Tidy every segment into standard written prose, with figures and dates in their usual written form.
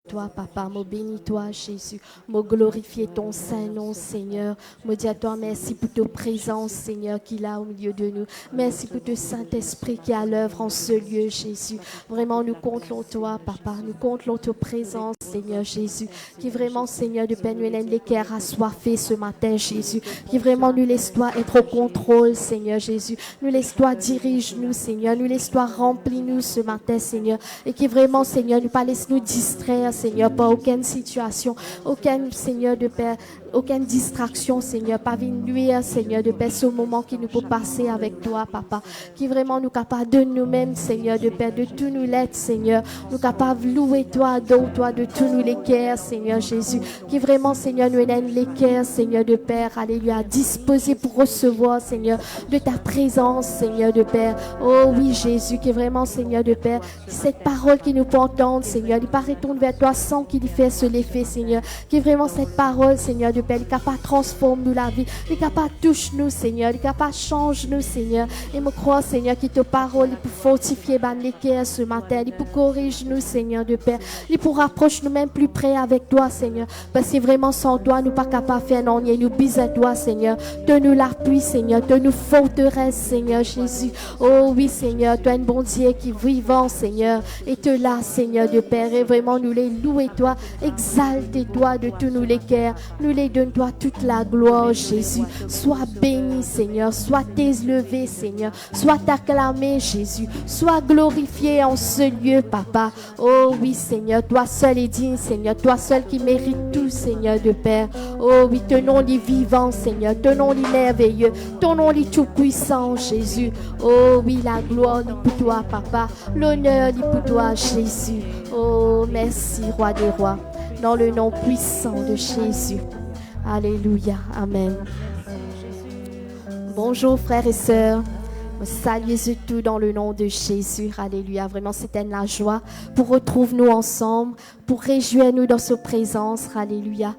Toi, papa, me bénis-toi, Jésus, me glorifier ton Saint-Nom, Seigneur, me dis à toi merci pour ta présence, Seigneur, qu'il a au milieu de nous. Merci pour ton Saint-Esprit qui est à l'œuvre en ce lieu, Jésus. Vraiment, nous comptons toi, papa, nous comptons ta présence, Seigneur Jésus, qui vraiment, Seigneur, de Père, nous les cœurs assoiffés ce matin, Jésus, qui vraiment nous laisse-toi être au contrôle, Seigneur Jésus, nous laisse-toi dirige-nous, Seigneur, nous laisse-toi remplis-nous ce matin, Seigneur, et qui vraiment, Seigneur, nous pas laisse nous distraire, Seigneur, pas aucune situation, aucun, Seigneur, de Père, aucune distraction, Seigneur, pas venir nuire, Seigneur, de Père, ce moment qui nous peut passer avec toi, papa, qui vraiment nous capable de nous-mêmes, Seigneur, de Père, de tout nous l'être, Seigneur, nous capable de louer toi, adorer toi, de tous nous les cœurs, Seigneur Jésus, qui vraiment, Seigneur, nous donne les cœurs, Seigneur, de Père, alléluia, disposés pour recevoir, Seigneur, de ta présence, Seigneur, de Père, oh oui, Jésus, qui vraiment, Seigneur, de Père, cette parole qui nous peut entendre, Seigneur, il paraît tourne vers toi sans qu'il y fasse l'effet, Seigneur, qui vraiment cette parole, Seigneur, de Père, il est capable de transformer nous la vie, il est capable de toucher nous, Seigneur, il est capable de changer nous, Seigneur, et me crois, Seigneur, que ta parole, il peut fortifier les cœurs ce matin, il peut corriger nous, Seigneur, de Père, il peut rapprocher nous même plus près avec toi, Seigneur, parce que vraiment sans toi, nous pas capables de faire non, nous bise à toi, Seigneur, donne-nous l'appui, Seigneur, donne-nous forteresse, Seigneur Jésus, oh oui, Seigneur, toi, un bon Dieu qui est vivant, Seigneur, et te là, Seigneur, de Père, et vraiment nous les louer, toi, exalter toi de tous nous les cœurs, nous les donne toi toute la gloire, Jésus, sois béni, Seigneur, sois élevé, Seigneur, sois acclamé, Jésus, sois glorifié en ce lieu, papa, oh oui, Seigneur, toi seul est digne, Seigneur, toi seul qui mérite tout, Seigneur de Père, oh oui, ton nom est vivant, Seigneur, ton nom est merveilleux, ton nom est tout puissant, Jésus, oh oui, la gloire est pour toi, papa, l'honneur est pour toi, Jésus, oh merci, roi des rois, dans le nom puissant de Jésus, alléluia, amen. Bonjour frères et sœurs, saluez tout dans le nom de Jésus, alléluia, vraiment c'était la joie pour retrouver nous ensemble, pour réjouir nous dans sa présence, alléluia.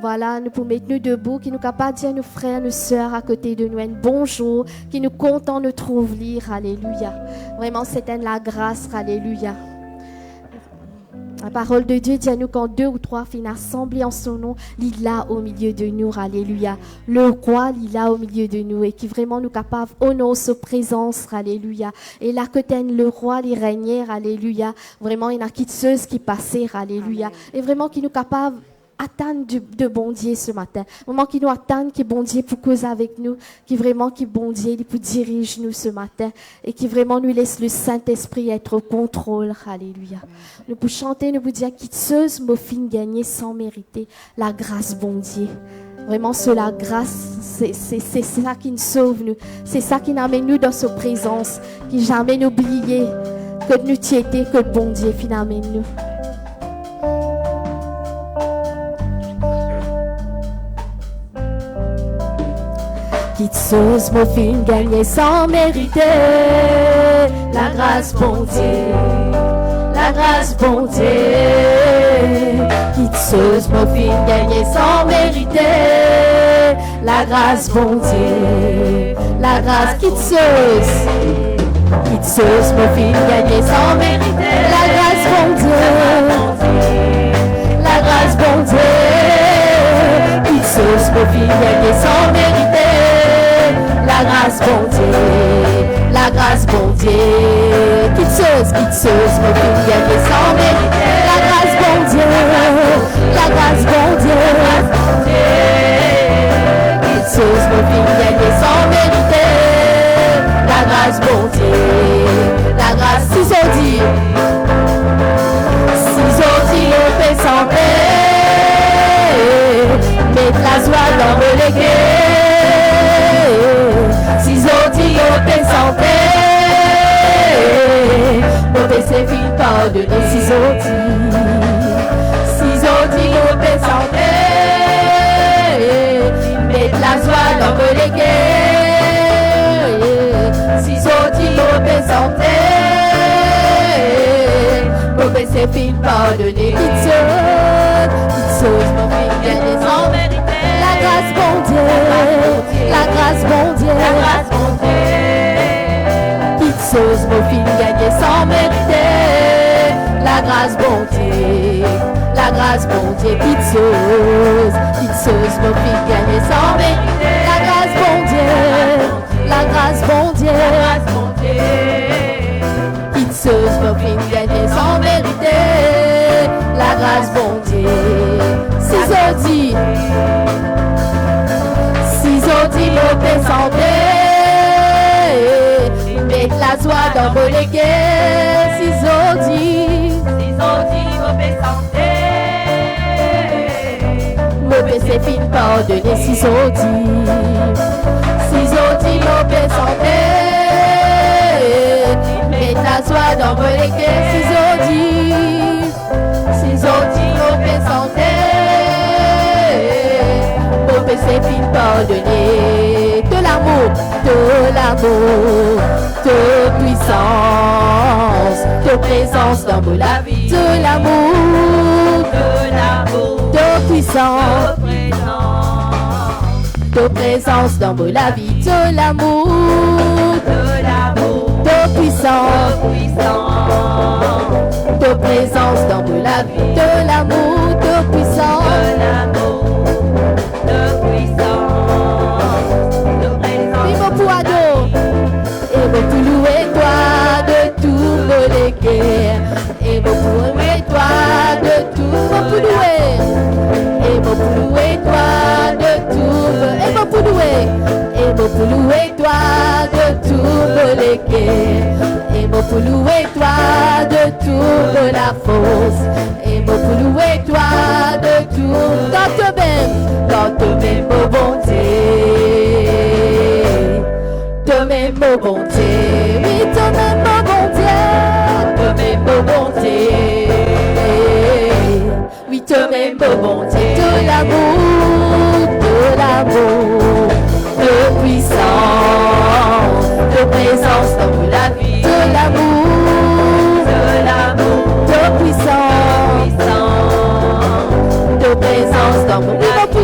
Voilà, nous pouvons mettre nous debout, qui nous capable de dire à nos frères, nos sœurs à côté de nous un bonjour, qui nous content de trouver, alléluia. Vraiment c'était la grâce, alléluia. La parole de Dieu dit à nous quand 2 ou 3 finissent assemblés en son nom, il est là au milieu de nous, alléluia. Le roi, il est là au milieu de nous et qui vraiment nous capable honorer sa présence, alléluia. Et là que t'es le roi, il règne, alléluia. Vraiment, il y a quitteuse qui passait, alléluia. Et vraiment qui nous capable attendre de bon Dieu ce matin. Vraiment qui nous attendent, qui bon Dieu pour causer avec nous, qui vraiment qui bon Dieu pour diriger nous ce matin et qui vraiment nous laisse le Saint-Esprit être au contrôle. Alléluia. Nous pouvons chanter, nous pouvons dire quitteuse, me fin gagner sans mériter la grâce bon Dieu. Vraiment, c'est la grâce, c'est ça qui nous sauve nous. C'est ça qui nous amène nous dans sa présence, qui jamais n'oublier que nous t'y étions, que le bon Dieu finalement nous. Quitteuse, mon film gagné sans mériter la grâce bon Dieu, la grâce bon Dieu. Quitteuse, mon film gagné sans mériter la grâce bon Dieu, la grâce quitteuse. Quitteuse, mon film gagné sans mériter la grâce bon Dieu, la grâce bon Dieu. Quitteuse, mon film gagné sans mériter la grâce bon Dieu, la grâce bon Dieu. Quitteuse, mon fils gagné sans mériter la grâce bon Dieu, la grâce bon Dieu. Quitteuse, mon fils gagné sans mériter la grâce bon Dieu, la grâce. Si on dit on fait santé, mettre la joie dans le légué. Si on dit on fait santé, on fait ses filles pardonner. Si on dit on fait santé, mettre la joie dans le légué. Si on dit on fait santé, on fait ses filles pardonner. Quitteuse, mon fille gagné sans mériter la grâce bon Dieu, la grâce bon Dieu, la grâce bon Dieu. Quitteuse, mon fille gagné sans mériter la grâce bon Dieu, grâce, bon Dieu, qui te sauve, mon fils gagné sans mériter. La grâce, bon Dieu, la grâce, bon Dieu, qui te sauve, mon fils gagné sans mériter. La grâce, bon Dieu, si audits, mauvais santé, mettre la joie dans vos légués, si audits, mauvais santé, mauvais c'est fin pardonner, si audits, mauvais santé, mettre la joie dans vos légués, si audits, mauvais santé, c'est fin pardonner, de l'amour, de puissance, de présence dans la vie, de l'amour, de puissance, de présence dans la vie, de l'amour, de puissance, de présence dans la vie, de l'amour, de puissance. Et vous pour louer toi de tout vos légués. Et vous pour louer toi de tout vos louer. Et vous pour louer toi de tout. Et vous pour louer. Et vous pour louer toi de tout vos légués. Et vous pour louer toi de tout la force. Et vous pour louer toi de tout. Dans toi-même, vos bontés. Toi-même, mon bon Dieu, oui, toi-même, mon bon Dieu, toi-même, mon bon Dieu, oui, toi-même, mon bon Dieu, de l'amour, de puissance, de présence dans la vie, de l'amour, de puissance, de présence dans mon vie, pour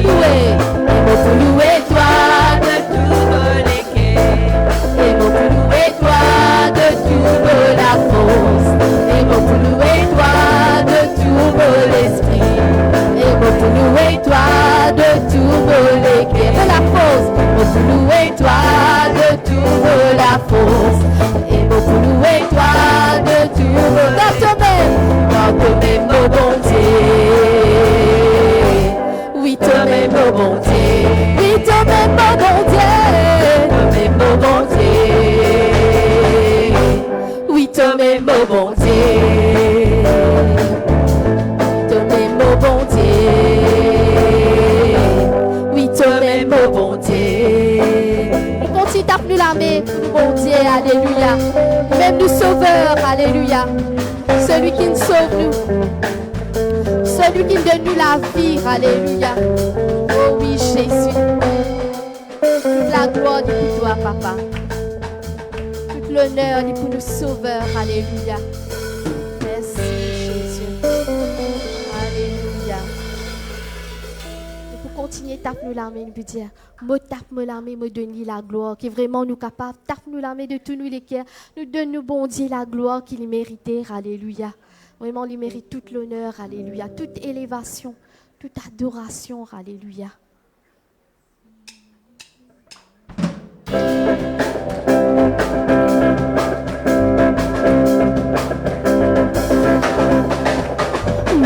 louer toi de tout les et mon louer toi de tout la force. Et mon louer toi de tout l'esprit. Et mon louer toi de tout l'éclair. De la force. Mon louer toi de tout la force. Et mon louer toi de tout dans toi-même, mon bon Dieu. Oui, toi-même, mon bon Dieu. Oui, toi-même, mon bon Dieu. Toi-même, mon bon Dieu. Oui, toi-même, mon bon Dieu. Toi-même, mon bon Dieu. Oui, toi-même, mon bon Dieu. Et continue d'appeler la main, mon Dieu, alléluia. Même nous sauveur, alléluia. Celui qui nous sauve, nous. Celui qui donne nous la vie, alléluia. Oh oui, Jésus. Toute la gloire est pour toi, papa. Tout l'honneur est pour nous sauveurs, alléluia. Merci, Jésus. Alléluia. Et pour continuer, tape-nous la main, nous dire, moi tape-moi la main, me donne la gloire, qui est vraiment nous capable. Tape-nous la main de tous nous les cœurs. Nous donne-nous, bon Dieu, la gloire qu'il méritait, alléluia. Vraiment, il mérite toute l'honneur, alléluia, toute élévation, toute adoration, alléluia.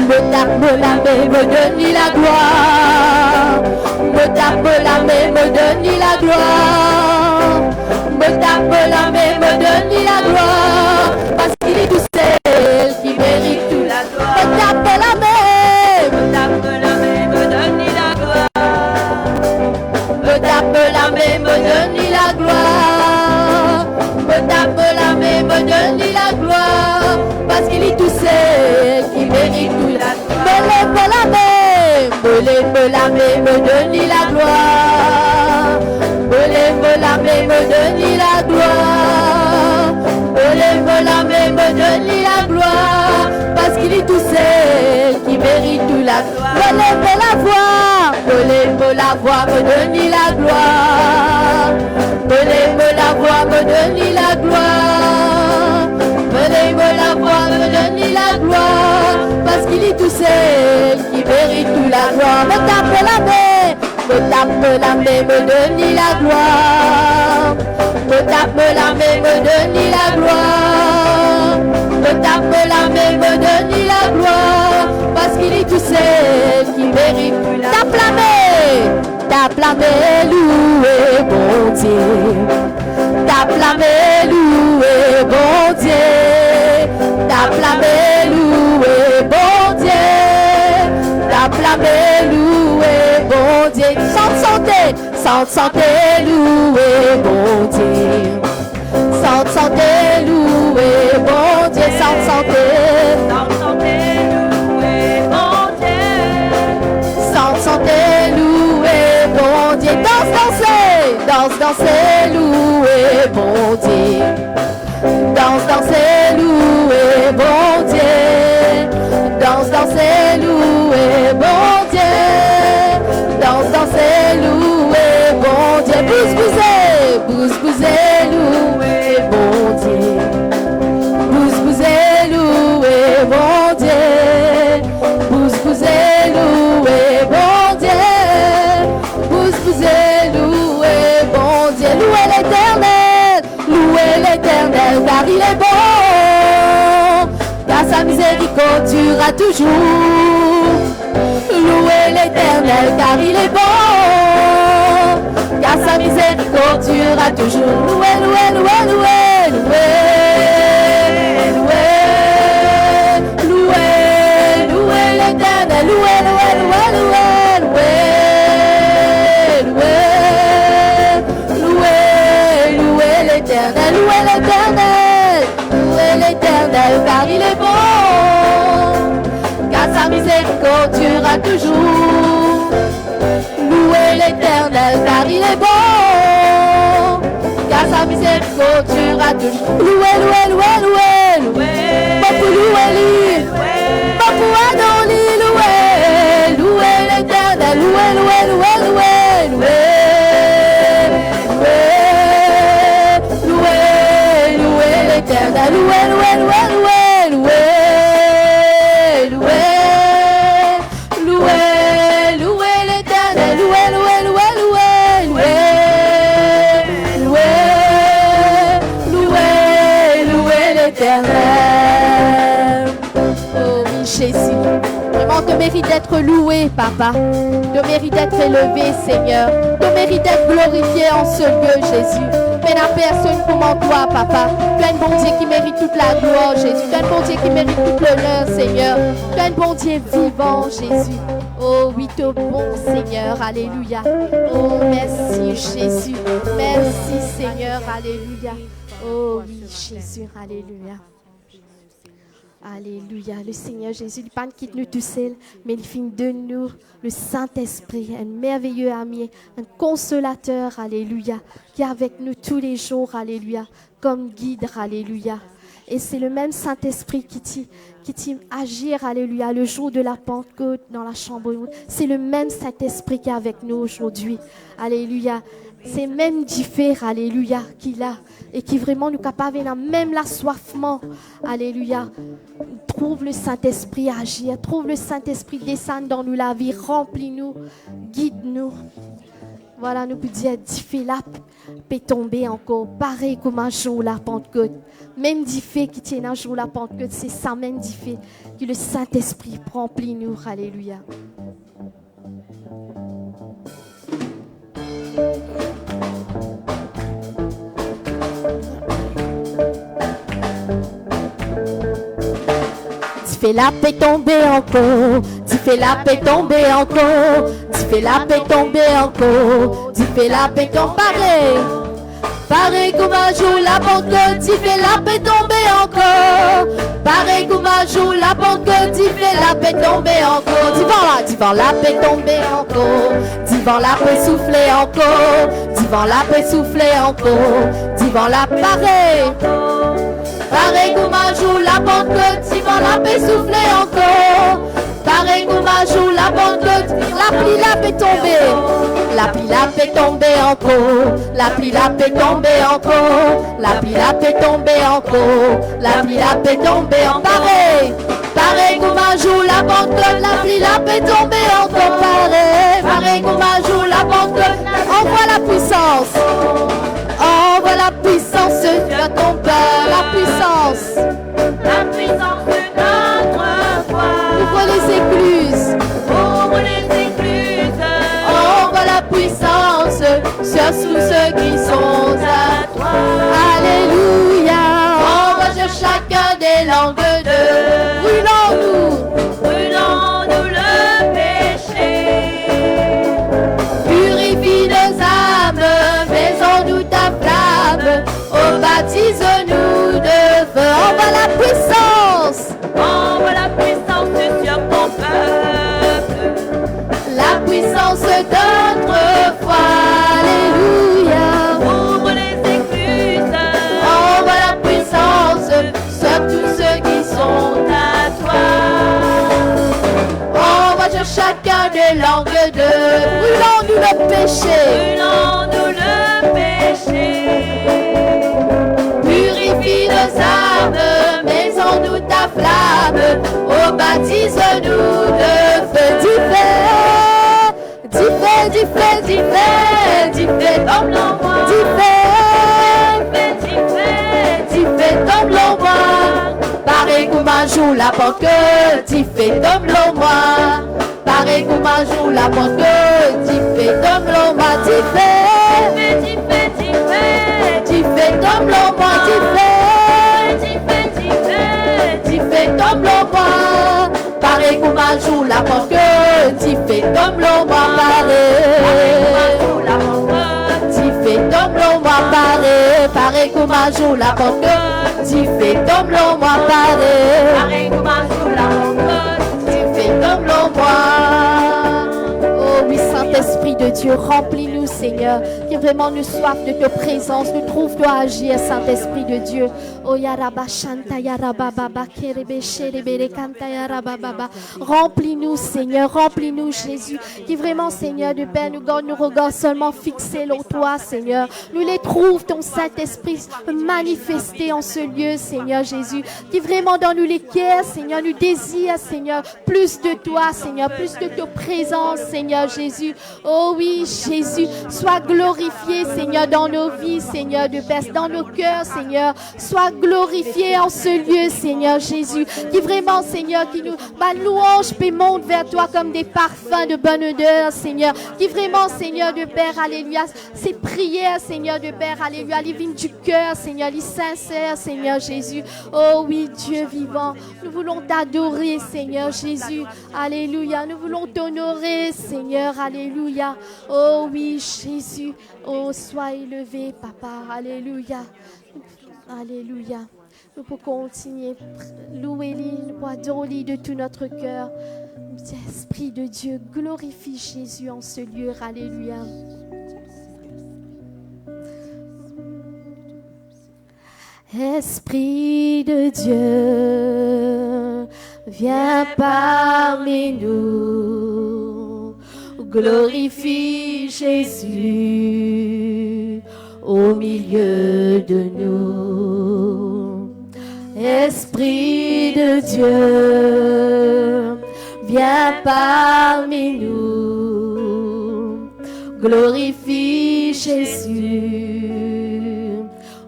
Me tape la main, me donne la gloire. Me tape la main, me donne la gloire. Me tape la main, me donne la gloire. Parce qu'il est tout seul qui mérite tout la gloire. Me tape la main, me donne la gloire. Me tape la main, me donne la gloire. Me tape la main, me donne la gloire. Parce qu'il est tout seul qui mérite tout la gloire. Me lève la main, me lève la main, me donne la gloire. Me lève la main, me donne la gloire. Me lève la main, me donne la gloire. Parce qu'il est tout seul qui mérite tout la gloire. Me lève la voix, me lève la voix, me donne la gloire. Me lève la voix, me donne la gloire. Me lève la voix, me donne la gloire. Parce qu'il est tout seul qui mérite toute la gloire. Me tape la main, me donne la gloire. Me tape la main, me donne la gloire. Me tape la main, me donne la gloire. Parce qu'il est tout seul qui mérite toute la gloire. Tape la main, loué, bon Dieu. Tape la main, loué, bon Dieu. Tape la main, loué, bon Dieu. Tape la main, loué, bon Dieu. Sans santé, loué, bon Dieu. Sans santé, loué, bon Dieu. Sans santé, loué, bon Dieu. Sans santé, loué, bon Dieu. Danser, loué, bon Dieu. Danser, loué, bon Dieu. Danser, loué, bon Dieu. Danser, loué, bon Dieu. Bouser, loué, bon Dieu. Bouser, loué, bon Dieu. Bouser, loué, bon Dieu. Bouser, loué, bon Dieu. Louez l'éternel, car il est bon, car sa miséricorde durera toujours. Louez l'éternel, car il est bon, car sa miséricorde durera toujours. Louez, louez, louez, louez, louez, louez, louez l'éternel, louez, louez, louez, louez, louez l'éternel, louez l'éternel, car il est bon, car sa miséricorde durera toujours. Louez l'éternel, car il est bon, car sa miséricorde durera toujours. Louez, louez, louez, louez, louez, pas pour louer lui, pas pour adorer, louez, louez l'éternel, louez, louez, louez, louez, louez. Louez, louez, louez, louez, louez, louez, louez l'éternel, louez, louez, louez, louez, louez, louez l'éternel. Oh oui, Jésus, vraiment te mérite d'être loué, Papa, te mérite d'être élevé, Seigneur, te mérite d'être glorifié en ce lieu, Jésus. Mais la personne comme toi, Papa. Tu es un bon Dieu qui mérite toute la gloire, Jésus. Tu es un bon Dieu qui mérite tout l'honneur, Seigneur. Tu es un bon Dieu vivant, Jésus. Oh oui, tu es bon, Seigneur. Alléluia. Oh, merci, Jésus. Merci, Seigneur. Alléluia. Oh oui, Jésus. Alléluia. Alléluia. Le Seigneur Jésus, il ne pas quitte nous tout seul, mais il finit de nous le Saint-Esprit, un merveilleux ami, un consolateur, alléluia, qui est avec nous tous les jours, alléluia, comme guide, alléluia. Et c'est le même Saint-Esprit qui t'y agir, alléluia, le jour de la Pentecôte dans la chambre. C'est le même Saint-Esprit qui est avec nous aujourd'hui, alléluia. C'est même différent, alléluia, qu'il a et qui vraiment nous capable de même l'assoiffement, alléluia. Trouve le Saint-Esprit agir, trouve le Saint-Esprit descendre dans nous la vie, remplis-nous, guide-nous. Voilà, nous pouvons dire, différent peut tomber encore, pareil comme un jour la Pentecôte. Même différent qui tient un jour la Pentecôte, c'est ça même différent que le Saint-Esprit remplit-nous, alléluia. Tu fais la paix tomber encore, tu fais la paix tomber encore, tu fais la paix tomber encore, tu fais la paix tomber. Pareil comme un jour la Pentecôte, tu fais la paix tomber encore. Pareil comme un jour la Pentecôte, tu fais la paix tomber encore. Divant la paix tomber encore, divant la paix souffler encore, divant la paix souffler encore, divant la pareil. Pareil comme un jour la Pentecôte, divant la paix souffler encore. Pareil comme un jour la Pentecôte, la pluie la paix tomber. La pluie la paix tomber encore, la pluie la paix tomber encore, la pluie la paix tomber encore, la pluie la paix tomber en pareil. Pareil comme un jour la Pentecôte, la pluie la paix tomber chacun des langues de. Brûlons-nous le péché. Brûlons-nous le péché. Purifie nos âmes, mets en nous ta flamme. Oh, baptise-nous de feu, du feu. Du feu, du feu, du feu, du feu, comme l'envoi. Du feu, du feu, comme l'envoi. Pareil comme un jour la banque, tu fais comme l'envoi. Pareil comme un jour la banque, tu fais comme l'envoi. Tu fais, tu fais comme l'envoi. Tu fais comme l'envoi. Pareil comme un jour la banque, tu fais comme l'envoi. Tu fais comme l'envoi. Pareil comme un jour la banque, tu fais comme l'envoi. Pareil comme un jour la banque, tu fais comme l'envoi. Oh oui, Saint-Esprit de Dieu, remplis-nous, Seigneur. Que vraiment nous soif de ta présence. Nous trouve-toi agir, Saint-Esprit de Dieu. Oh yaraba shanta yaraba baba kerebe sherebe kanta yaraba baba. Remplis-nous, Seigneur. Remplis-nous, Jésus. Qui vraiment, Seigneur, de Père, nous garde nos regards seulement fixés sur toi, Seigneur. Nous les trouve, ton Saint-Esprit, manifesté en ce lieu, Seigneur Jésus. Qui vraiment dans nous les cœurs, Seigneur, nous désire, Seigneur, plus de toi, Seigneur, plus de ta présence, Seigneur Jésus. Oh oui, Jésus, sois glorifié, Seigneur, dans nos vies, Seigneur de Père, dans nos cœurs, Seigneur. Sois glorifié en ce lieu, Seigneur Jésus. Qui vraiment, Seigneur, qui nous, ma louange peut monte vers toi comme des parfums de bonne odeur, Seigneur. Qui vraiment, Seigneur de Père, alléluia, ces prières, Seigneur de Père, alléluia, les vignes du cœur, Seigneur, les sincères, Seigneur Jésus. Oh oui, Dieu vivant, nous voulons t'adorer, Seigneur Jésus. Alléluia, nous voulons t'honorer, Seigneur, alléluia. Oh oui, Jésus, oh, sois élevé, Papa, alléluia. Alléluia. Nous pouvons continuer à louer lui, nous adorer de tout notre cœur. Esprit de Dieu, glorifie Jésus en ce lieu. Alléluia. Esprit de Dieu, viens parmi nous. Glorifie Jésus au milieu de nous. Esprit de Dieu, viens parmi nous. Glorifie Jésus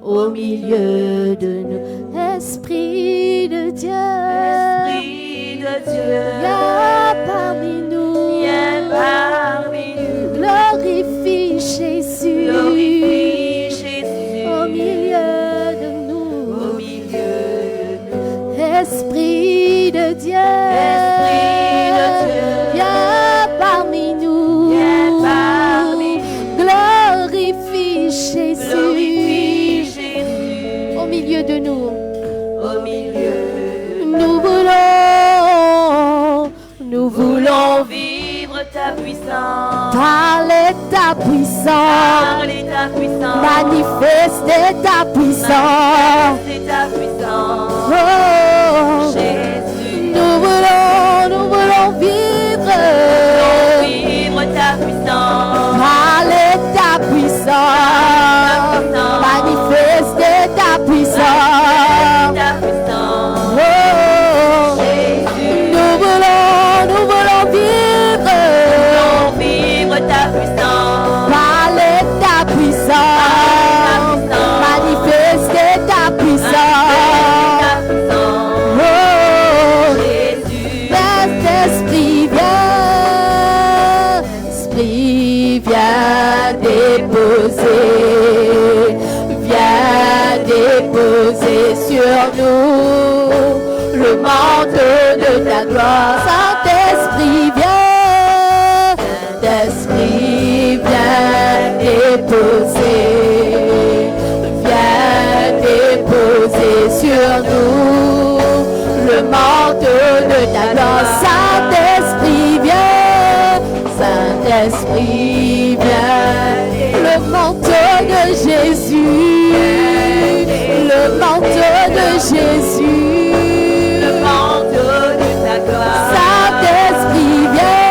au milieu de nous. Esprit de Dieu, viens parmi nous. Viens parmi nous. Glorifie Jésus. Glorifie Jésus. Au milieu de nous. Au milieu de nous. Esprit de Dieu. Esprit de Dieu. Viens parmi nous. Viens parmi nous. Glorifie Jésus. Glorifie Jésus. Au milieu de nous. Au milieu de nous. Nous voulons vivre ta puissance. parler ta puissance. Parler ta puissance. Manifester ta puissance. Manifester ta puissance. Oh, Jésus. nous voulons vivre. Vivre ta puissance. Parler ta puissance. Manifester ta puissance. Ta puissance. Oh, nous voulons vivre. Vivre ta puissance. Parler ta puissance. Manifester ta puissance. Oh, Saint-Esprit, viens. Esprit, viens déposer sur nous le manteau de ta gloire. Saint-Esprit, viens. Saint-Esprit, viens déposer sur nous le manteau de ta gloire. Saint-Esprit, viens. Saint-Esprit, viens. Le manteau de Jésus. Le manteau de Jésus. Le manteau de ta gloire. Saint-Esprit, viens.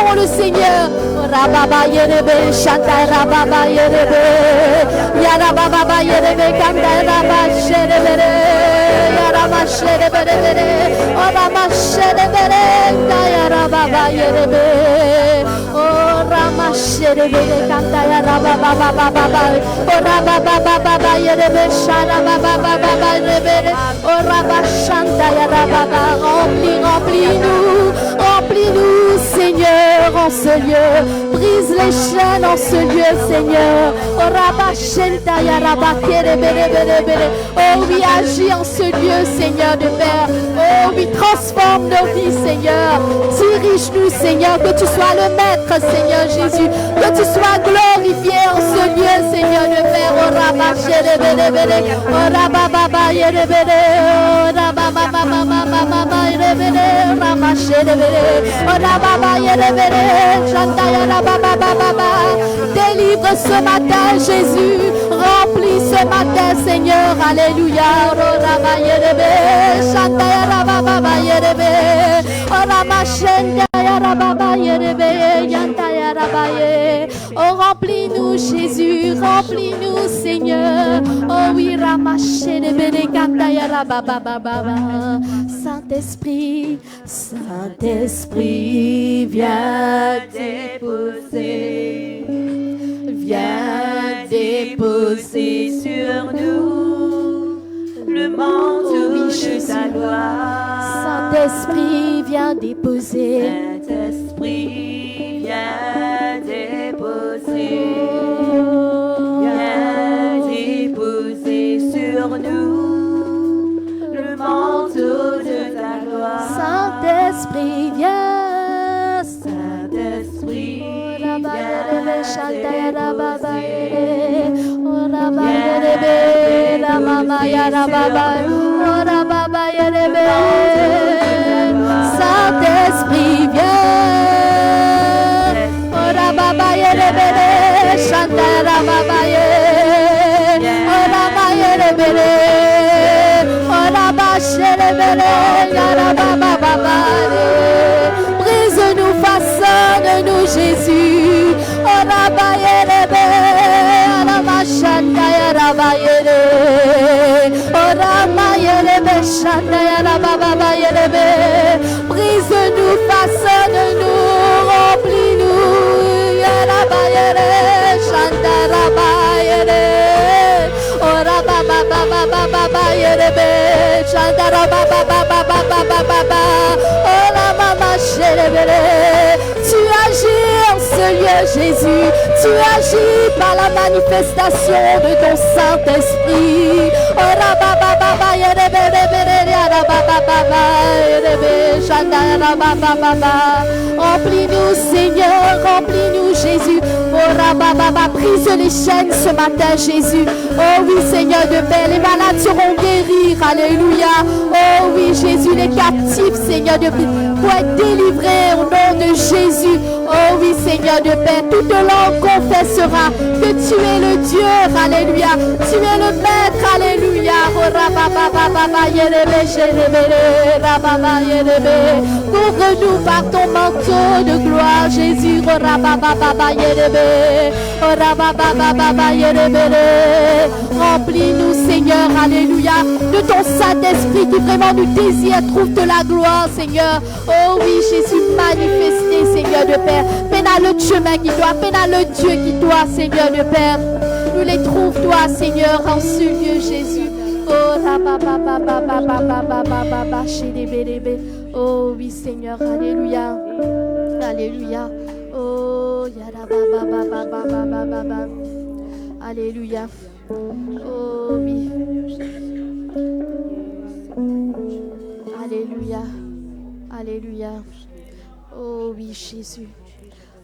adorons le Seigneur. Rababa yerebe, chanta rababa yerebe. Yarababa yerebe, kanda raba sherebere. Yaraba sherebere. Orama sherebere, yarababa yerebe. Orama sherebere, kanda yarababa baba. Orababa yerebe, sharababa yerebe. Oraba chanta yarababa. Remplis-nous, Seigneur, en ce lieu. Brise les chaînes en ce lieu, Seigneur. Oh oui, agis en ce lieu, Seigneur de Père. Oh oui, transforme nos vies, Seigneur. Dirige-nous, Seigneur, que tu sois le maître, Seigneur Jésus. Que tu sois glorifié en ce lieu, Seigneur de Père. Oh Rabba, oh Rabba, Baba, Yerebere, oh Rabba, Mama, Mama, Mama, Yerebere, Rabba, Yerebere, oh Rabba, Yerebere, Chantaya, Rabba, Baba. Délivre ce matin, Jésus. Remplis ce matin, Seigneur. Alléluia. Oh Rabba, Yerebere, Chantaya, Rabba, Baba, Yerebere, oh Rabba, Chantaya, Rabba, Yerebere, Yantaya, Rabba, oh, remplis-nous, Jésus. Remplis-nous, Seigneur. Oh oui, Saint-Esprit, Saint-Esprit, viens déposer. Viens déposer sur nous le manteau de ta gloire. Saint-Esprit, viens déposer. Saint-Esprit, viens déposer. Sur nous le manteau de ta gloire. Saint-Esprit, viens. Saint-Esprit, viens Saint-Esprit, brise-nous, façonne-nous, Jésus. Brise-nous, façonne-nous, remplis-nous. Tu agis en ce lieu, Jésus. Tu agis par la manifestation de ton Saint-Esprit. Remplis-nous, Seigneur, remplis-nous, Jésus. Brise les chaînes ce matin, Jésus. Oh oui, Seigneur de paix, les malades seront guéris. Alléluia. Oh oui, Jésus, les captifs, Seigneur de paix, pour être délivrés au nom de Jésus. Oh oui, Seigneur de paix, toute langue confessera que tu es le Dieu. Alléluia. Tu es le Maître. Alléluia. Couvre-nous par ton manteau de gloire, Jésus. Remplis-nous, Seigneur, alléluia, de ton Saint-Esprit qui vraiment nous désire, trouve de la gloire, Seigneur. Oh oui, Jésus, manifesté, Seigneur de Père. Pénale le chemin qui doit, pénale le Dieu qui doit, Seigneur de Père. Nous les trouve, toi, Seigneur, en ce lieu, Jésus. Oh oui, Seigneur, alléluia. Alléluia. Oh, alléluia. Oh oui. Alléluia. Alléluia. Oh oui, Jésus.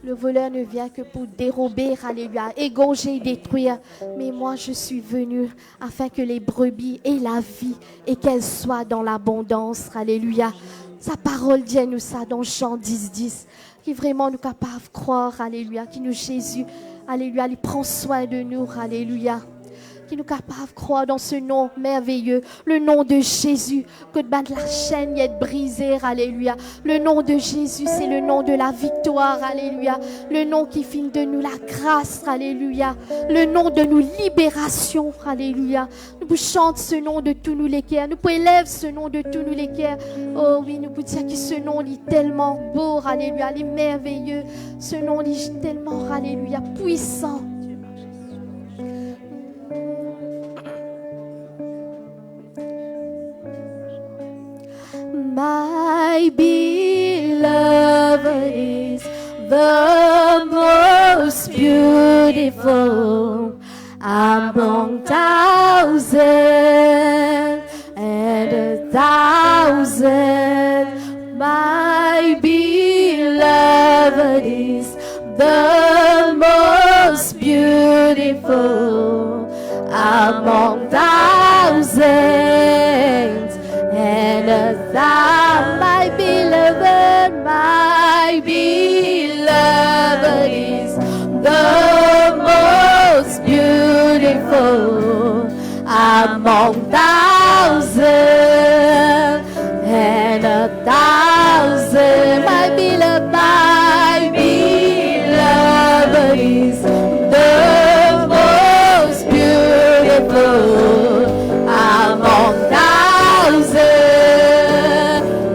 Le voleur ne vient que pour dérober, alléluia, égorger, détruire. Mais moi, je suis venu afin que les brebis aient la vie et qu'elles soient dans l'abondance, alléluia. Sa parole dit nous ça dans Jean 10, qui vraiment nous capable de croire, alléluia, qui nous Jésus, alléluia, il prend soin de nous, alléluia. qui nous capable de croire dans ce nom merveilleux, le nom de Jésus, que de battre la chaîne est brisée, alléluia. Le nom de Jésus, c'est le nom de la victoire, alléluia. Le nom qui finit de nous la grâce, alléluia. Le nom de nous libération, alléluia. Nous pouvons chanter ce nom de tous nous les cœurs, nous pouvons élever ce nom de tous nous les cœurs. Oh oui, nous pouvons dire que ce nom est tellement beau, alléluia, il est merveilleux. Ce nom est tellement, alléluia, puissant. My beloved is the most beautiful among thousands and 1,000. My beloved is the most beautiful among thousands and 1,000. My beloved is the most beautiful among thousands and 1,000. My beloved is the most beautiful among thousands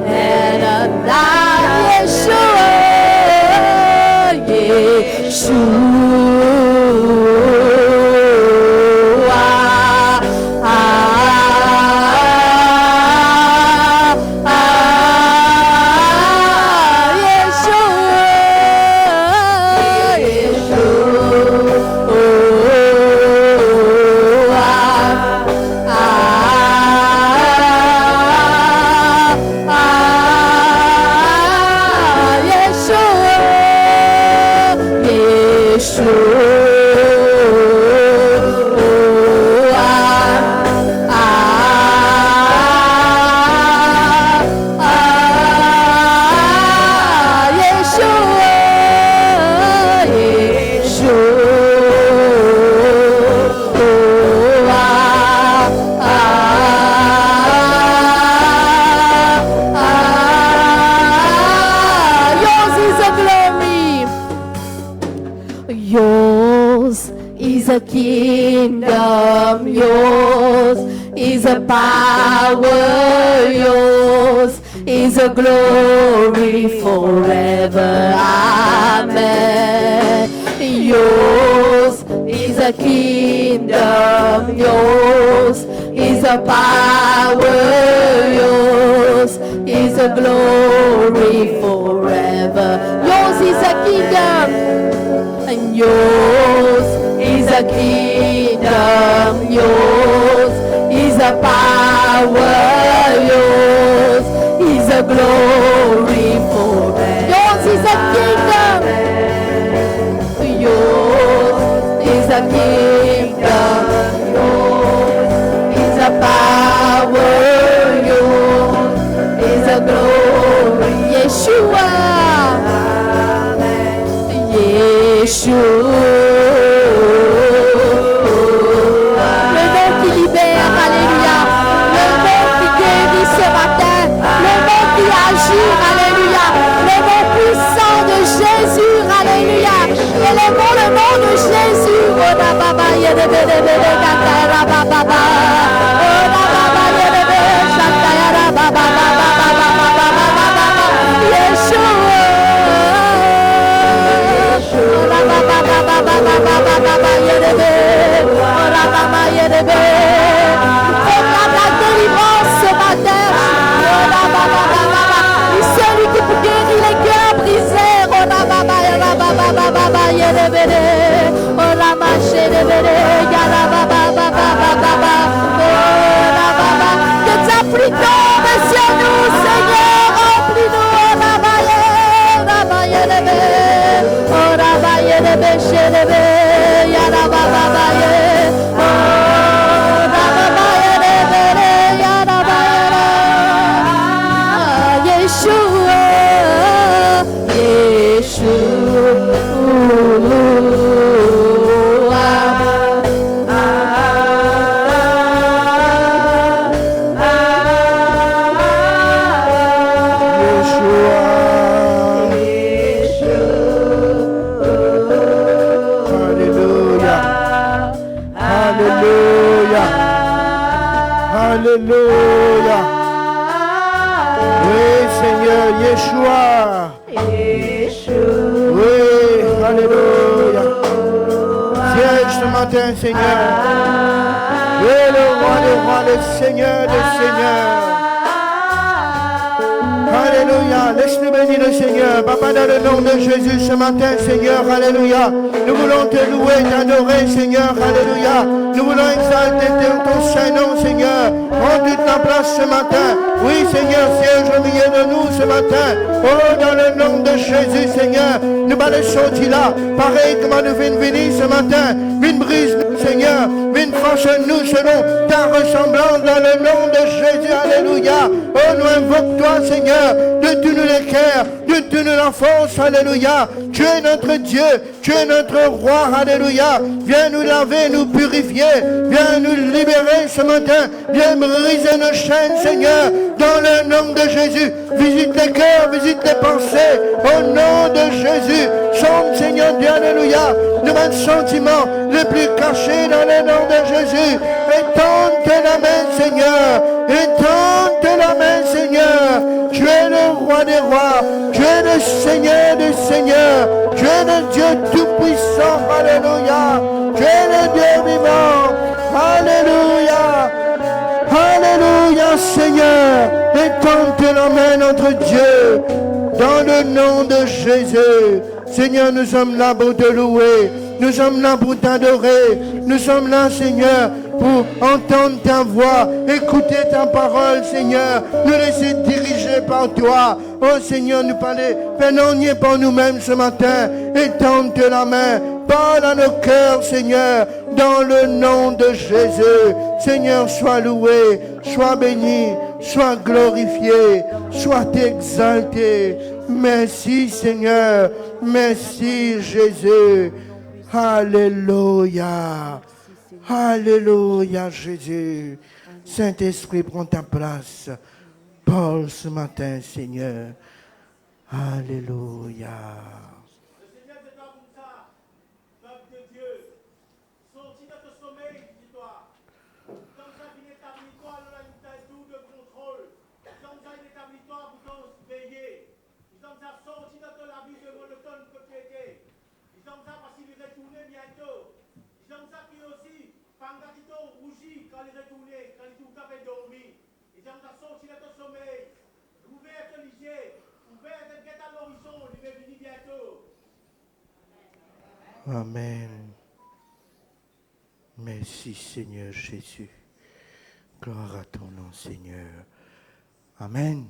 and 1,000. Yeshua. The kingdom, yours is a power, yours is a glory forever. Amen. Yours is a kingdom, yours is a power, yours is a glory forever. Yours is a kingdom, and yours is a kingdom, yours is a power, yours is a glory forever. Yours is a kingdom, yours is a kingdom, yours is a power, yours is a glory. Yeshua, Yeshua. Le nom de Jésus, oh la baba yedebe katara baba baba, oh la baba yedebe shatara baba baba baba baba, Yeshua, oh la baba baba baba baba yedebe, oh la baba yedebe, proclame la délivrance ce matin, oh la baba baba, celui qui peut guérir les cœurs brisés, oh la baba baba yedebere, oh la mache debere, yala baba baba baba, oh la baba, que ta pluie tombe sur nous, Seigneur, remplis-nous, oh la baba yedebe, oh la baba yedebe, shedebe, yala baba baye, oh la baba yedebere, yala baba, Yeshua, Yeshua. matin, Seigneur. Tu es le roi des rois, le Seigneur des seigneurs. Alléluia. Laisse-nous bénir le Seigneur. Papa, dans le nom de Jésus ce matin, Seigneur. Alléluia. Nous voulons te louer, t'adorer, Seigneur. Alléluia. Nous voulons exalter ton Saint-Nom, Seigneur. Prends toute la place ce matin. Oui, Seigneur, siège au milieu de nous ce matin. Oh, dans le nom de Jésus, Seigneur. Nous allons sortir là. Pareil comment nous venons venir ce matin. Une brise, Seigneur. Une fashion-nous selon ta ressemblance dans le nom de Jésus. Alléluia. Oh, nous invoque-toi, Seigneur, de tous les cœurs, de toute la force. Alléluia. Tu es notre Dieu. Tu es notre roi. Alléluia. Viens nous laver, nous purifier. Viens nous libérer ce matin. Viens briser nos chaînes, Seigneur. Dans le nom de Jésus. Visite les cœurs, visite les pensées. Au nom de Jésus. Chante, Seigneur Dieu. Alléluia. Nous avons sentiments les plus cachés dans le nom de Jésus. Étends la main, Seigneur. Étends la main, Seigneur. Tu es le roi des rois. Tu es le Seigneur des seigneurs. Tu es le Dieu tout-puissant. Alléluia. Tu es le Dieu vivant. Alléluia. Alléluia, Seigneur. Étends la main, notre Dieu. Dans le nom de Jésus. Seigneur, nous sommes là pour te louer. Nous sommes là pour t'adorer. Nous sommes là, Seigneur, pour entendre ta voix, écouter ta parole, Seigneur. Nous laisser diriger par toi. Oh Seigneur, nous parler, pénonier par nous-mêmes ce matin. Étends-te la main. Parle à nos cœurs, Seigneur, dans le nom de Jésus. Seigneur, sois loué, sois béni, sois glorifié, sois exalté. Merci, Seigneur. Merci, Jésus. Alléluia. Alléluia, Jésus. Saint-Esprit, prends ta place. Parle ce matin, Seigneur. Alléluia. Amen. Merci Seigneur Jésus. Gloire à ton nom Seigneur. Amen.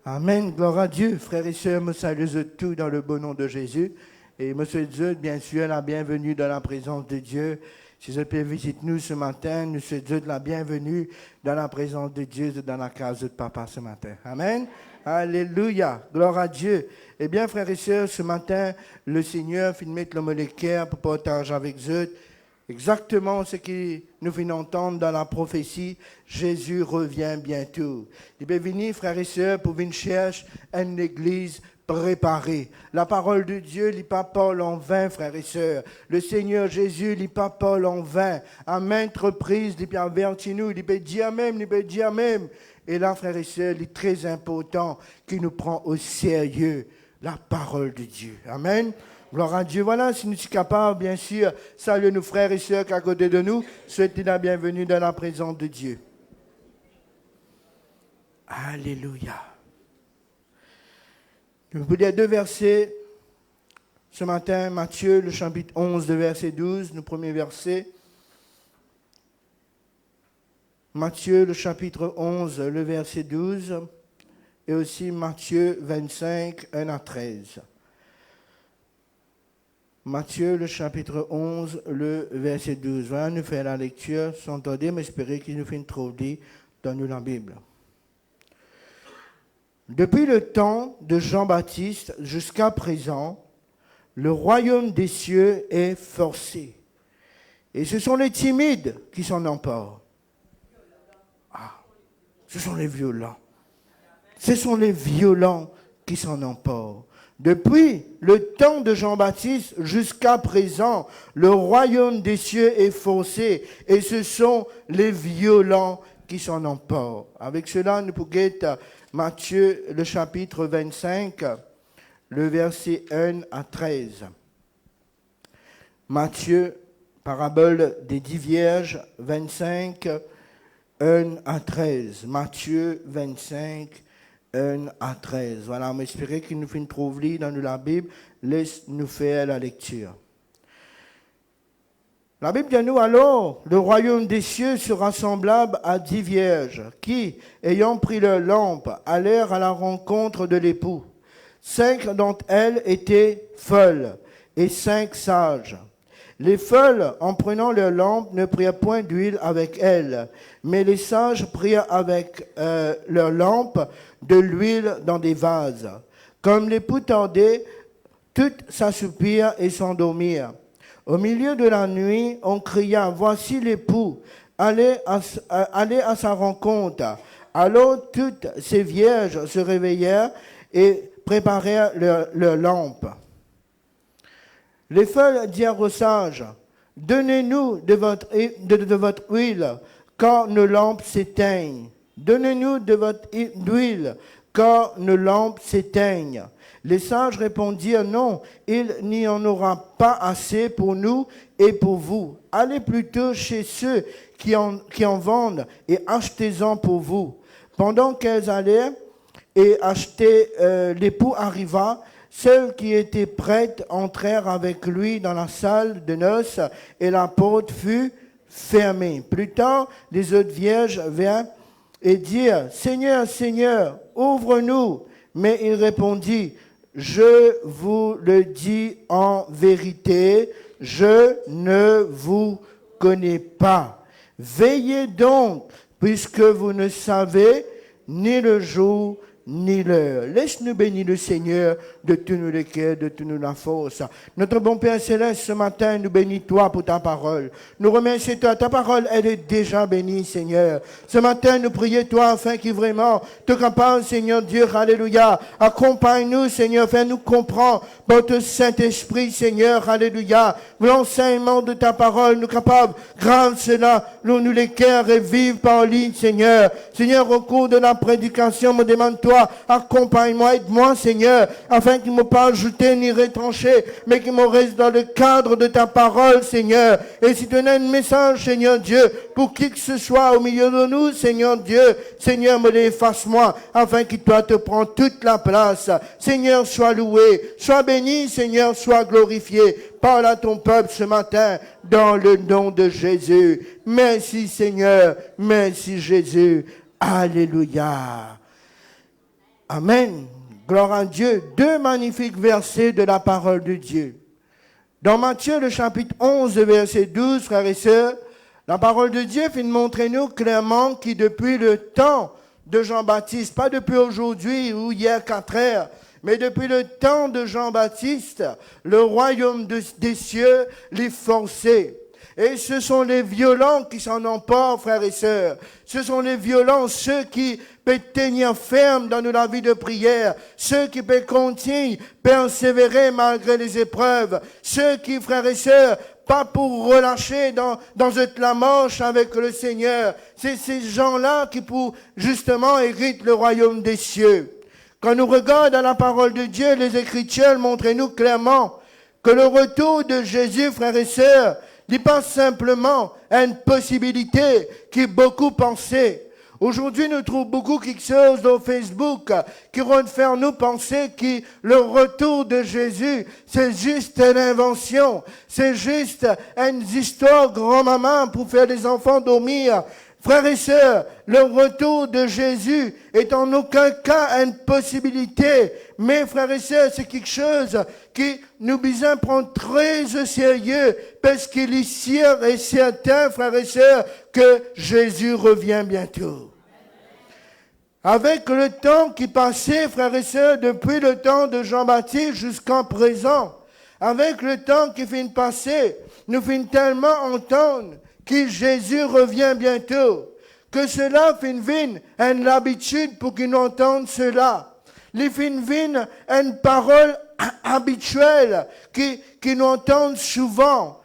Amen. Gloire à Dieu. Frères et sœurs, me salue tout dans le beau nom de Jésus. Et monsieur Dieu, bien sûr, la bienvenue dans la présence de Dieu. Si je peux visiter nous ce matin, nous souhaitons la bienvenue dans la présence de Dieu, dans la case de Papa ce matin. Amen. Alléluia. Gloire à Dieu. Eh bien, frères et sœurs, ce matin, le Seigneur fait mettre le moléculaire pour partager avec eux exactement ce que nous venons d'entendre dans la prophétie. Jésus revient bientôt. Il peut venir, frères et sœurs, pour venir chercher une église préparée. La parole de Dieu, il pas parle en vain, frères et sœurs. Le Seigneur Jésus, il pas parle en vain. À maintes reprises, il peut avertir nous, il peut dire même, il peut dire même. Et là, frères et sœurs, il est très important qu'il nous prend au sérieux la parole de Dieu. Amen. Gloire à Dieu. Voilà, si nous sommes capables, bien sûr, saluer nos frères et sœurs qui sont à côté de nous, souhaitez la bienvenue dans la présence de Dieu. Alléluia. Je vais vous lire 2 versets ce matin, Matthieu, le chapitre 11, le verset 12, le premier verset. Matthieu, le chapitre 11, le verset 12, et aussi Matthieu 25, 1 à 13. Matthieu, le chapitre 11, le verset 12. Voilà, nous faisons la lecture, sans tarder, mais espérer qu'il nous fait trop dit dans la Bible. Depuis le temps de Jean-Baptiste jusqu'à présent, le royaume des cieux est forcé. Et ce sont les timides qui s'en emparent. Ah, ce sont les violents. Ce sont les violents qui s'en emparent. Depuis le temps de Jean-Baptiste jusqu'à présent, le royaume des cieux est forcé et ce sont les violents qui s'en emparent. Avec cela, nous pouvons guetter Matthieu, le chapitre 25, le verset 1 à 13. Matthieu Parabole des 10 vierges, 25, 1 à 13. Matthieu 25, 1 à 13. Voilà, on espère qu'il nous fait une trouve dans la Bible. Laisse-nous faire la lecture. La Bible dit à nous, alors, le royaume des cieux sera semblable à 10 vierges qui, ayant pris leur lampe, allèrent à la rencontre de l'époux. 5 d'entre elles étaient folles et 5 sages. Les folles, en prenant leur lampe, ne prirent point d'huile avec elles, mais les sages prirent avec leur lampe de l'huile dans des vases. Comme l'époux tardait, toutes s'assoupirent et s'endormirent. Au milieu de la nuit, on cria, « Voici l'époux, allez à sa rencontre. » Alors toutes ces vierges se réveillèrent et préparèrent leurs lampes. Les folles dirent aux sages, « Donnez-nous de votre huile, car nos lampes s'éteignent. Donnez-nous de votre huile, car nos lampes s'éteignent. » Les sages répondirent, « Non, il n'y en aura pas assez pour nous et pour vous. Allez plutôt chez ceux qui en vendent et achetez-en pour vous. » Pendant qu'elles allaient et achetaient, l'époux arriva. Celles qui étaient prêtes entrèrent avec lui dans la salle de noces et la porte fut fermée. Plus tard, les autres vierges vinrent et dirent, « Seigneur, Seigneur, ouvre-nous. » Mais il répondit, « Je vous le dis en vérité, je ne vous connais pas. Veillez donc, puisque vous ne savez ni le jour ni l'heure. » Laisse-nous bénir le Seigneur de tous nos cœurs, de toute la force. Notre bon Père Céleste, ce matin, nous bénis toi pour ta parole. Nous remercions toi. Ta parole, elle est déjà bénie, Seigneur. Ce matin, nous prions toi afin qu'il vraiment te capable, Seigneur Dieu, alléluia. Accompagne-nous, Seigneur, fais-nous comprendre par ton Saint-Esprit, Seigneur, alléluia. L'enseignement de ta parole, nous capables, grâce cela, nous les cœurs et vivre par ligne, Seigneur. Seigneur, au cours de la prédication, me demande-toi, accompagne-moi, aide-moi, Seigneur, afin qu'il ne me pas ajouté ni retranché, mais qu'il me reste dans le cadre de ta parole, Seigneur. Et si tu as un message, Seigneur Dieu, pour qui que ce soit au milieu de nous, Seigneur Dieu, Seigneur, me l'efface-moi, afin qu'il doit te prendre toute la place. Seigneur, sois loué, sois béni, Seigneur, sois glorifié. Parle à ton peuple ce matin, dans le nom de Jésus. Merci, Seigneur, merci, Jésus. Alléluia. Amen. Gloire à Dieu. 2 magnifiques versets de la parole de Dieu. Dans Matthieu, le chapitre 11, verset 12, frères et sœurs, la parole de Dieu fait montrer nous clairement que depuis le temps de Jean-Baptiste, pas depuis aujourd'hui ou hier 4 heures, mais depuis le temps de Jean-Baptiste, le royaume des cieux les forçait. Et ce sont les violents qui s'en emportent, frères et sœurs. Ce sont les violents, ceux qui peuvent tenir ferme dans la vie de prière, ceux qui peuvent continuer, persévérer malgré les épreuves, ceux qui, frères et sœurs, pas pour relâcher dans la marche avec le Seigneur. C'est ces gens-là qui, pour justement, héritent le royaume des cieux. Quand nous regardons la parole de Dieu, les Écritures montrent-nous clairement que le retour de Jésus, frères et sœurs, n'est pas simplement une possibilité qui beaucoup pensaient. Aujourd'hui, nous trouvons beaucoup quelque chose dans Facebook qui vont faire nous penser que le retour de Jésus, c'est juste une invention. C'est juste une histoire grand-maman pour faire les enfants dormir. Frères et sœurs, le retour de Jésus est en aucun cas une possibilité. Mais frères et sœurs, c'est quelque chose qui nous besoin prendre très au sérieux parce qu'il est sûr et certain, frères et sœurs, que Jésus revient bientôt. Avec le temps qui passait, frères et sœurs, depuis le temps de Jean-Baptiste jusqu'en présent, avec le temps qui vient de passer, nous finissons tellement entendre que Jésus revient bientôt, que cela fait une habitude pour qu'ils nous entendent cela. Les fait une parole habituelle qui nous entendent souvent,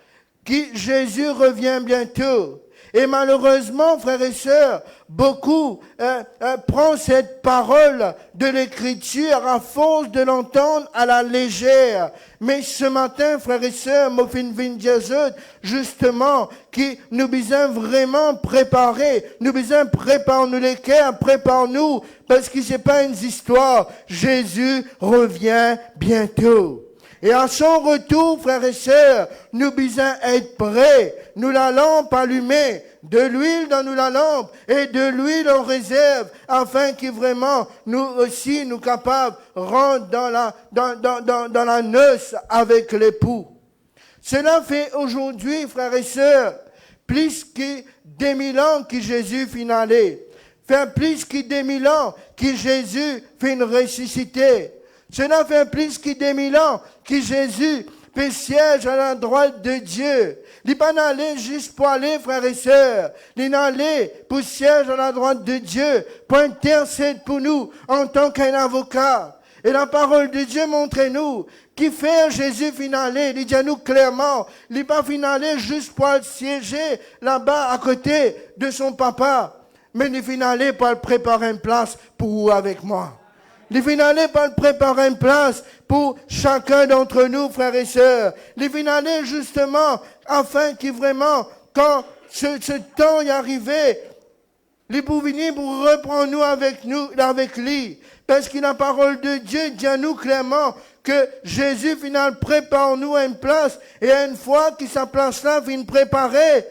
que Jésus revient bientôt. Et malheureusement, frères et sœurs, beaucoup prennent cette parole de l'Écriture à force de l'entendre à la légère. Mais ce matin, frères et sœurs, moi fin Jésus, justement, qui nous besoin vraiment préparer, nous besoin préparer nous les cœurs, prépare nous, parce que c'est pas une histoire. Jésus revient bientôt. Et à son retour, frères et sœurs, nous besoin être prêts. Nous la lampe allumée, de l'huile dans nous la lampe et de l'huile en réserve, afin que vraiment nous aussi nous capables rentre dans la noce avec l'époux. Cela fait aujourd'hui, frères et sœurs, plus que 2000 ans que Jésus finalé. Fait plus que 2000 ans que Jésus fin ressuscité. Cela fait plus que 2000 ans que Jésus fait siège à la droite de Dieu. Il n'est pas allé juste pour aller, frères et sœurs. Il est allé pour siège à la droite de Dieu, pour intercéder pour nous en tant qu'un avocat. Et la parole de Dieu montre-nous qui fait Jésus finalé. Il dit à nous clairement, il n'est pas finalé juste pour siéger là-bas à côté de son papa, mais il est finalé pour préparer une place pour vous avec moi. Il finalé par préparer une place pour chacun d'entre nous, frères et sœurs. Il finalé justement afin que vraiment, quand ce temps est arrivé, il pour venir pour reprendre nous, avec lui. Parce que la parole de Dieu dit à nous clairement que Jésus final prépare nous une place et une fois que sa place-là vient préparer,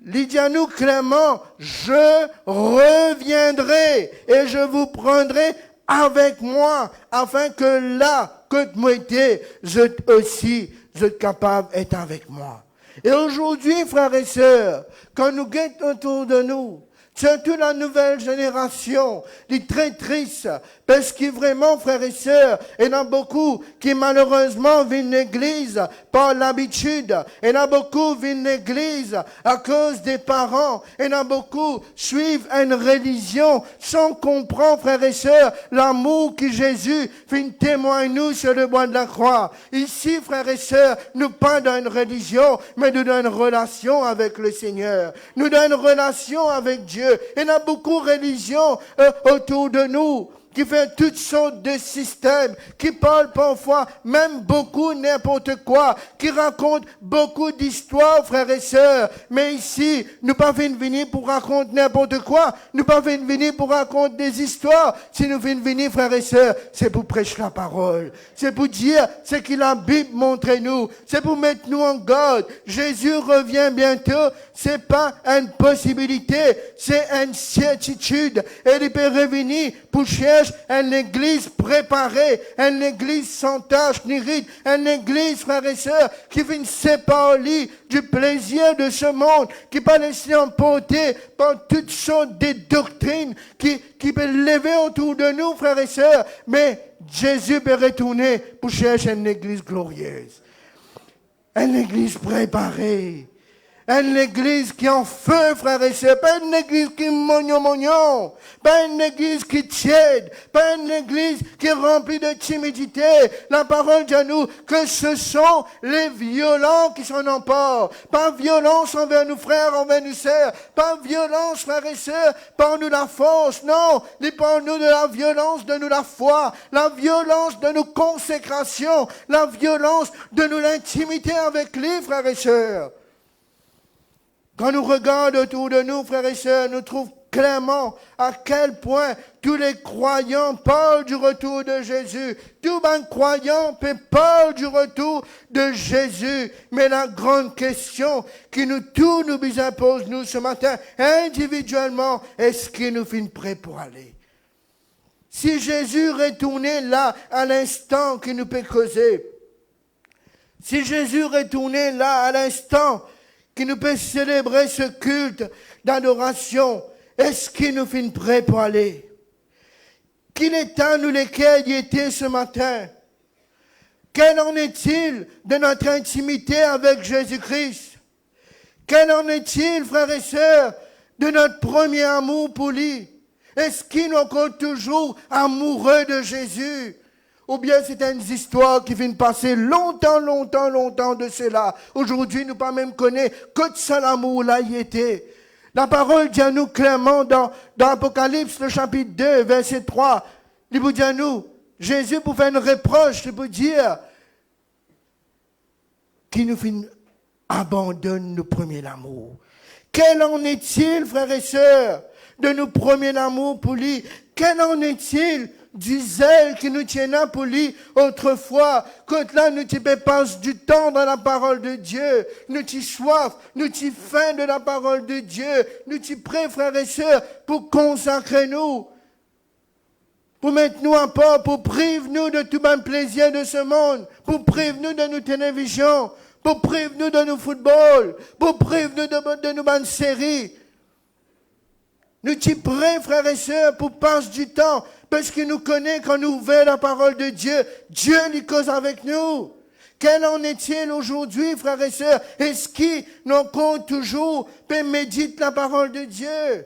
il dit à nous clairement, je reviendrai et je vous prendrai avec moi, afin que là, que moi été, je aussi, je suis capable d'être avec moi. Et aujourd'hui, frères et sœurs, quand nous guettons autour de nous, surtout la nouvelle génération, est très triste, parce que vraiment, frères et sœurs, il y en a beaucoup qui malheureusement viennent l'église par l'habitude. Il y en a beaucoup qui viennent l'église à cause des parents. Il y en a beaucoup suivent une religion sans comprendre, frères et sœurs, l'amour que Jésus fait témoigner nous sur le bois de la croix. Ici, frères et sœurs, nous pas dans une religion, mais nous dans une relation avec le Seigneur. Nous dans une relation avec Dieu. Il y en a beaucoup de religions autour de nous, qui fait toutes sortes de systèmes, qui parlent parfois même beaucoup n'importe quoi, qui racontent beaucoup d'histoires, frères et sœurs. Mais ici, nous pas venir pour raconter n'importe quoi, nous pas venir pour raconter des histoires. Si nous venir, frères et sœurs, c'est pour prêcher la parole. C'est pour dire ce que la Bible montre nous. C'est pour mettre nous en garde. Jésus revient bientôt. C'est pas une possibilité, c'est une certitude. Et il peut revenir pour chercher une église préparée, une église sans tache ni ride, une église, frères et sœurs, qui vient séparer du plaisir de ce monde, qui pas laisser emporter par toutes sortes de doctrines qui peuvent lever autour de nous, frères et sœurs. Mais Jésus peut retourner pour chercher une église glorieuse, une église préparée. Une église qui est en feu, frères et sœurs. Pas une église qui est mognon. Pas une église qui tiède. Pas une église qui est remplie de timidité. La parole dit à nous que ce sont les violents qui s'en emportent. Pas violence envers nos frères, envers nos sœurs. Pas violence, frères et sœurs, par nous la force. Non, ni par nous de la violence de nous la foi. La violence de nos consécrations. La violence de nous l'intimité avec lui, frères et sœurs. Quand nous regardons autour de nous, frères et sœurs, nous trouvons clairement à quel point tous les croyants parlent du retour de Jésus. Tout un croyant peut parler du retour de Jésus. Mais la grande question qui nous impose, nous, ce matin, individuellement, est-ce qu'il nous fait prêt pour aller? Si Jésus retournait là, à l'instant qu'il nous peut causer, si Jésus retournait là, à l'instant qui nous peut célébrer ce culte d'adoration, est-ce qu'il nous fait prêt pour aller? Quel état nous lesquels y étaient ce matin? Quel en est-il de notre intimité avec Jésus-Christ? Quel en est-il, frères et sœurs, de notre premier amour pour lui? Est-ce qu'il est encore toujours amoureux de Jésus? Ou bien c'est une histoire qui vient de passer longtemps de cela. Aujourd'hui, nous pas même connaître que de ça l'amour là y était. La parole dit à nous clairement dans Apocalypse, le chapitre 2, verset 3. Il vous dit à nous, Jésus pour faire une reproche, il vous dire qu'il nous abandonne nos premiers amours. Quel en est-il, frères et sœurs, de nos premiers amours pour lui? Quel en est-il du zèle qui nous tiendra pour lui autrefois, quand là nous t'y passons du temps dans la parole de Dieu, nous t'y soif, nous t'y faim de la parole de Dieu, nous t'y prêts, frères et sœurs, pour consacrer nous, pour mettre nous en part, pour priver nous de tout bon plaisir de ce monde, pour priver nous de nos télévisions, pour priver nous de nos football, pour priver nous de nos bonnes séries. Nous t'y prêts, frères et sœurs, pour passer du temps, parce qu'il nous connaît quand nous ouvrons la parole de Dieu. Dieu lui cause avec nous. Quel en est-il aujourd'hui, frères et sœurs? Est-ce qu'il nous compte toujours et médite la parole de Dieu?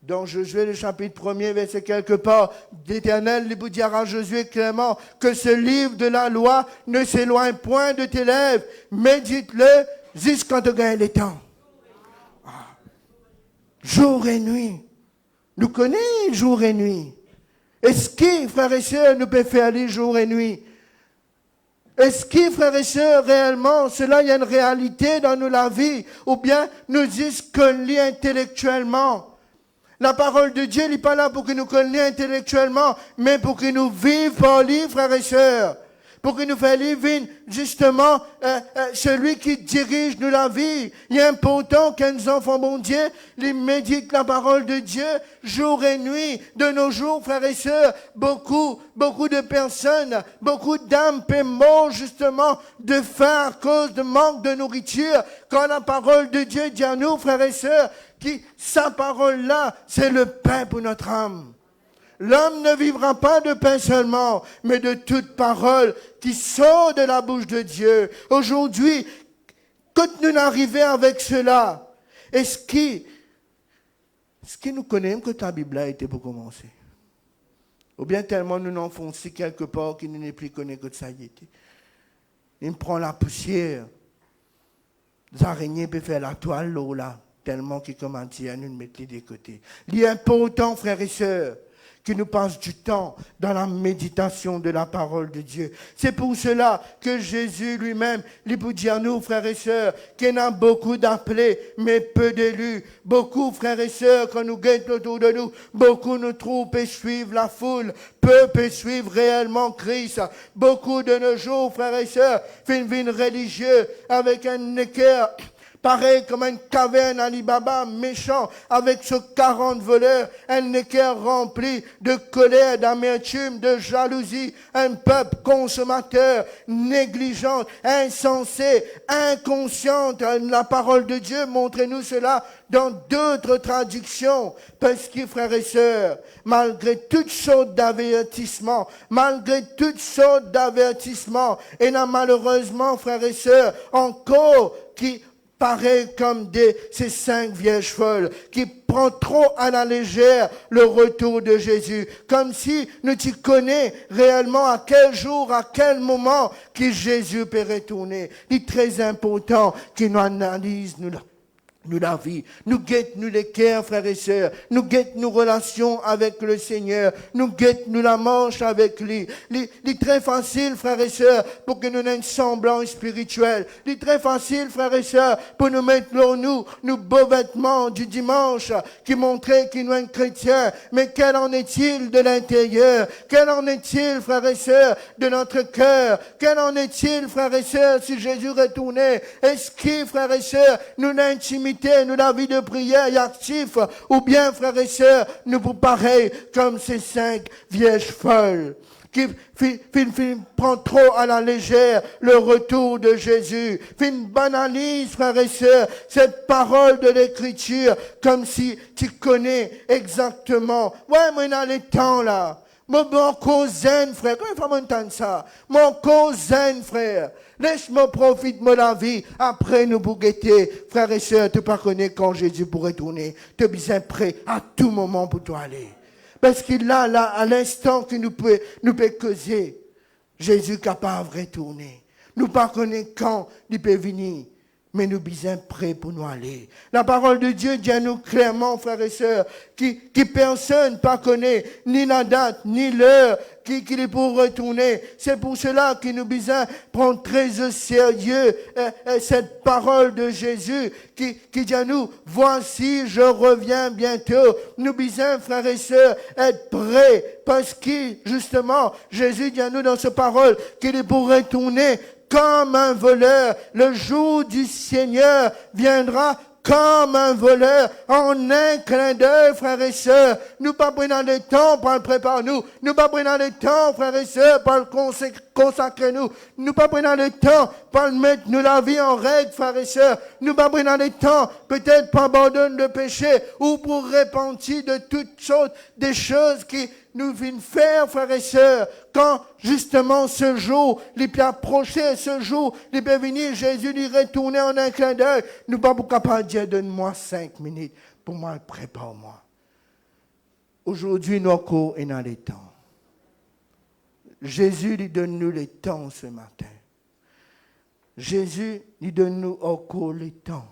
Dans Josué, le chapitre 1er, verset quelque part, l'Éternel lui dira à Josué clairement que ce livre de la loi ne s'éloigne point de tes lèvres. Médite-le jusqu'à te gagner le temps. Jour et nuit. Nous connaissons jour et nuit. Est-ce que, frères et sœurs, nous pouvons faire aller jour et nuit? Est-ce que, frères et sœurs, réellement, cela y a une réalité dans nous la vie? Ou bien nous disons qu'on lit intellectuellement? La parole de Dieu n'est pas là pour que nous connaissions intellectuellement, mais pour que nous vivions par lui, frères et sœurs. Pour que nous fassions vivre justement celui qui dirige nous la vie. Il est important que nos enfants, bon Dieu, les méditent la parole de Dieu jour et nuit. De nos jours, frères et sœurs, beaucoup de personnes, beaucoup d'âmes peuvent mourir justement de faim à cause de manque de nourriture. Quand la parole de Dieu dit à nous, frères et sœurs, sa parole-là, c'est le pain pour notre âme. L'homme ne vivra pas de pain seulement, mais de toute parole qui sort de la bouche de Dieu. Aujourd'hui, quand nous arrivons avec cela, est-ce que nous connaissons que ta Bible a été pour commencer? Ou bien tellement nous n'enfonçons quelque part qu'il n'est plus connu que ça y était. Il me prend la poussière. Les araignées peuvent faire la toile là, tellement qu'il commence à nous mettre des côtés. Il est important, frères et sœurs, que nous passions du temps dans la méditation de la parole de Dieu. C'est pour cela que Jésus lui-même, il peut dire à nous, frères et sœurs, qu'il y en a beaucoup d'appelés, mais peu d'élus. Beaucoup, frères et sœurs, quand nous guettons autour de nous, beaucoup nous trouvent et suivent la foule. Peu peuvent suivre réellement Christ. Beaucoup de nos jours, frères et sœurs, font une vie religieuse avec un équerre pareil comme une caverne Alibaba méchant avec ses 40 voleurs, un équerre rempli de colère, d'amertume, de jalousie, un peuple consommateur, négligent, insensé, inconscient. La parole de Dieu, montrez-nous cela dans d'autres traductions. Parce que, frères et sœurs, malgré toutes sortes d'avertissements, et là, malheureusement, frères et sœurs, encore qui paraît comme ces 5 vierges folles qui prennent trop à la légère le retour de Jésus. Comme si nous t'y connaissions réellement à quel jour, à quel moment que Jésus peut retourner. Il est très important qu'il nous analyse, nous la vie, nous guette nous les cœurs, frères et sœurs, nous guette nos relations avec le Seigneur, nous guette nous la marche avec lui. Il est très facile, frères et sœurs, pour que nous ayons un semblant spirituel. Il est très facile, frères et sœurs, pour nous mettre nous nos beaux vêtements du dimanche qui montraient qu'il nous est un chrétien. Mais quel en est-il de l'intérieur? Quel en est-il, frères et sœurs, de notre cœur? Quel en est-il, frères et sœurs, si Jésus retournait? Est-ce que, frères et sœurs, nous l'intimité, nous la vie de prière et actif, ou bien, frères et sœurs, nous vous pareil comme ces 5 vierges folles qui prennent trop à la légère le retour de Jésus, banalisent, frères et sœurs, cette parole de l'Écriture comme si tu connais exactement. Ouais, mais dans les temps là, mon cousin, frère, comment il faut m'entendre ça? Mon cousin, frère, laisse-moi profiter de la vie. Après, nous vous guetter. Frères et sœurs, tu ne pas connaître quand Jésus pourrait tourner. Tu es bien prêt à tout moment pour toi aller. Parce qu'il là, à l'instant que nous pouvons causer, Jésus est capable de retourner. Nous ne pas connaître quand il peut venir. mais nous sommes prêts pour nous aller. La parole de Dieu dit à nous clairement, frères et sœurs, qui personne ne connaît ni la date, ni l'heure qu'il est pour retourner. C'est pour cela que nous devons prendre très au sérieux cette parole de Jésus qui dit à nous, voici, je reviens bientôt. Nous devons, frères et sœurs, être prêts parce que, justement, Jésus dit à nous dans sa parole qu'il est pour retourner comme un voleur. Le jour du Seigneur viendra comme un voleur, en un clin d'œil, frères et sœurs. Nous pas prenons le temps pour le préparer nous. Nous pas prenons le temps, frères et sœurs, pour le consacrer nous. Nous pas prenons le temps pour mettre nous la vie en règle, frères et sœurs. Nous pas prenons le temps, peut-être pour abandonner le péché ou pour repentir de toutes sortes des choses qui nous viennent faire, frères et sœurs, quand justement ce jour, il peut approcher, ce jour, il peut venir, Jésus lui retourner en un clin d'œil. Nous ne sommes pas capables de dire, donne-moi 5 minutes, pour moi, prépare-moi. Aujourd'hui, nous encore et dans les temps. Jésus lui donne-nous les temps ce matin. Jésus lui donne-nous encore les temps.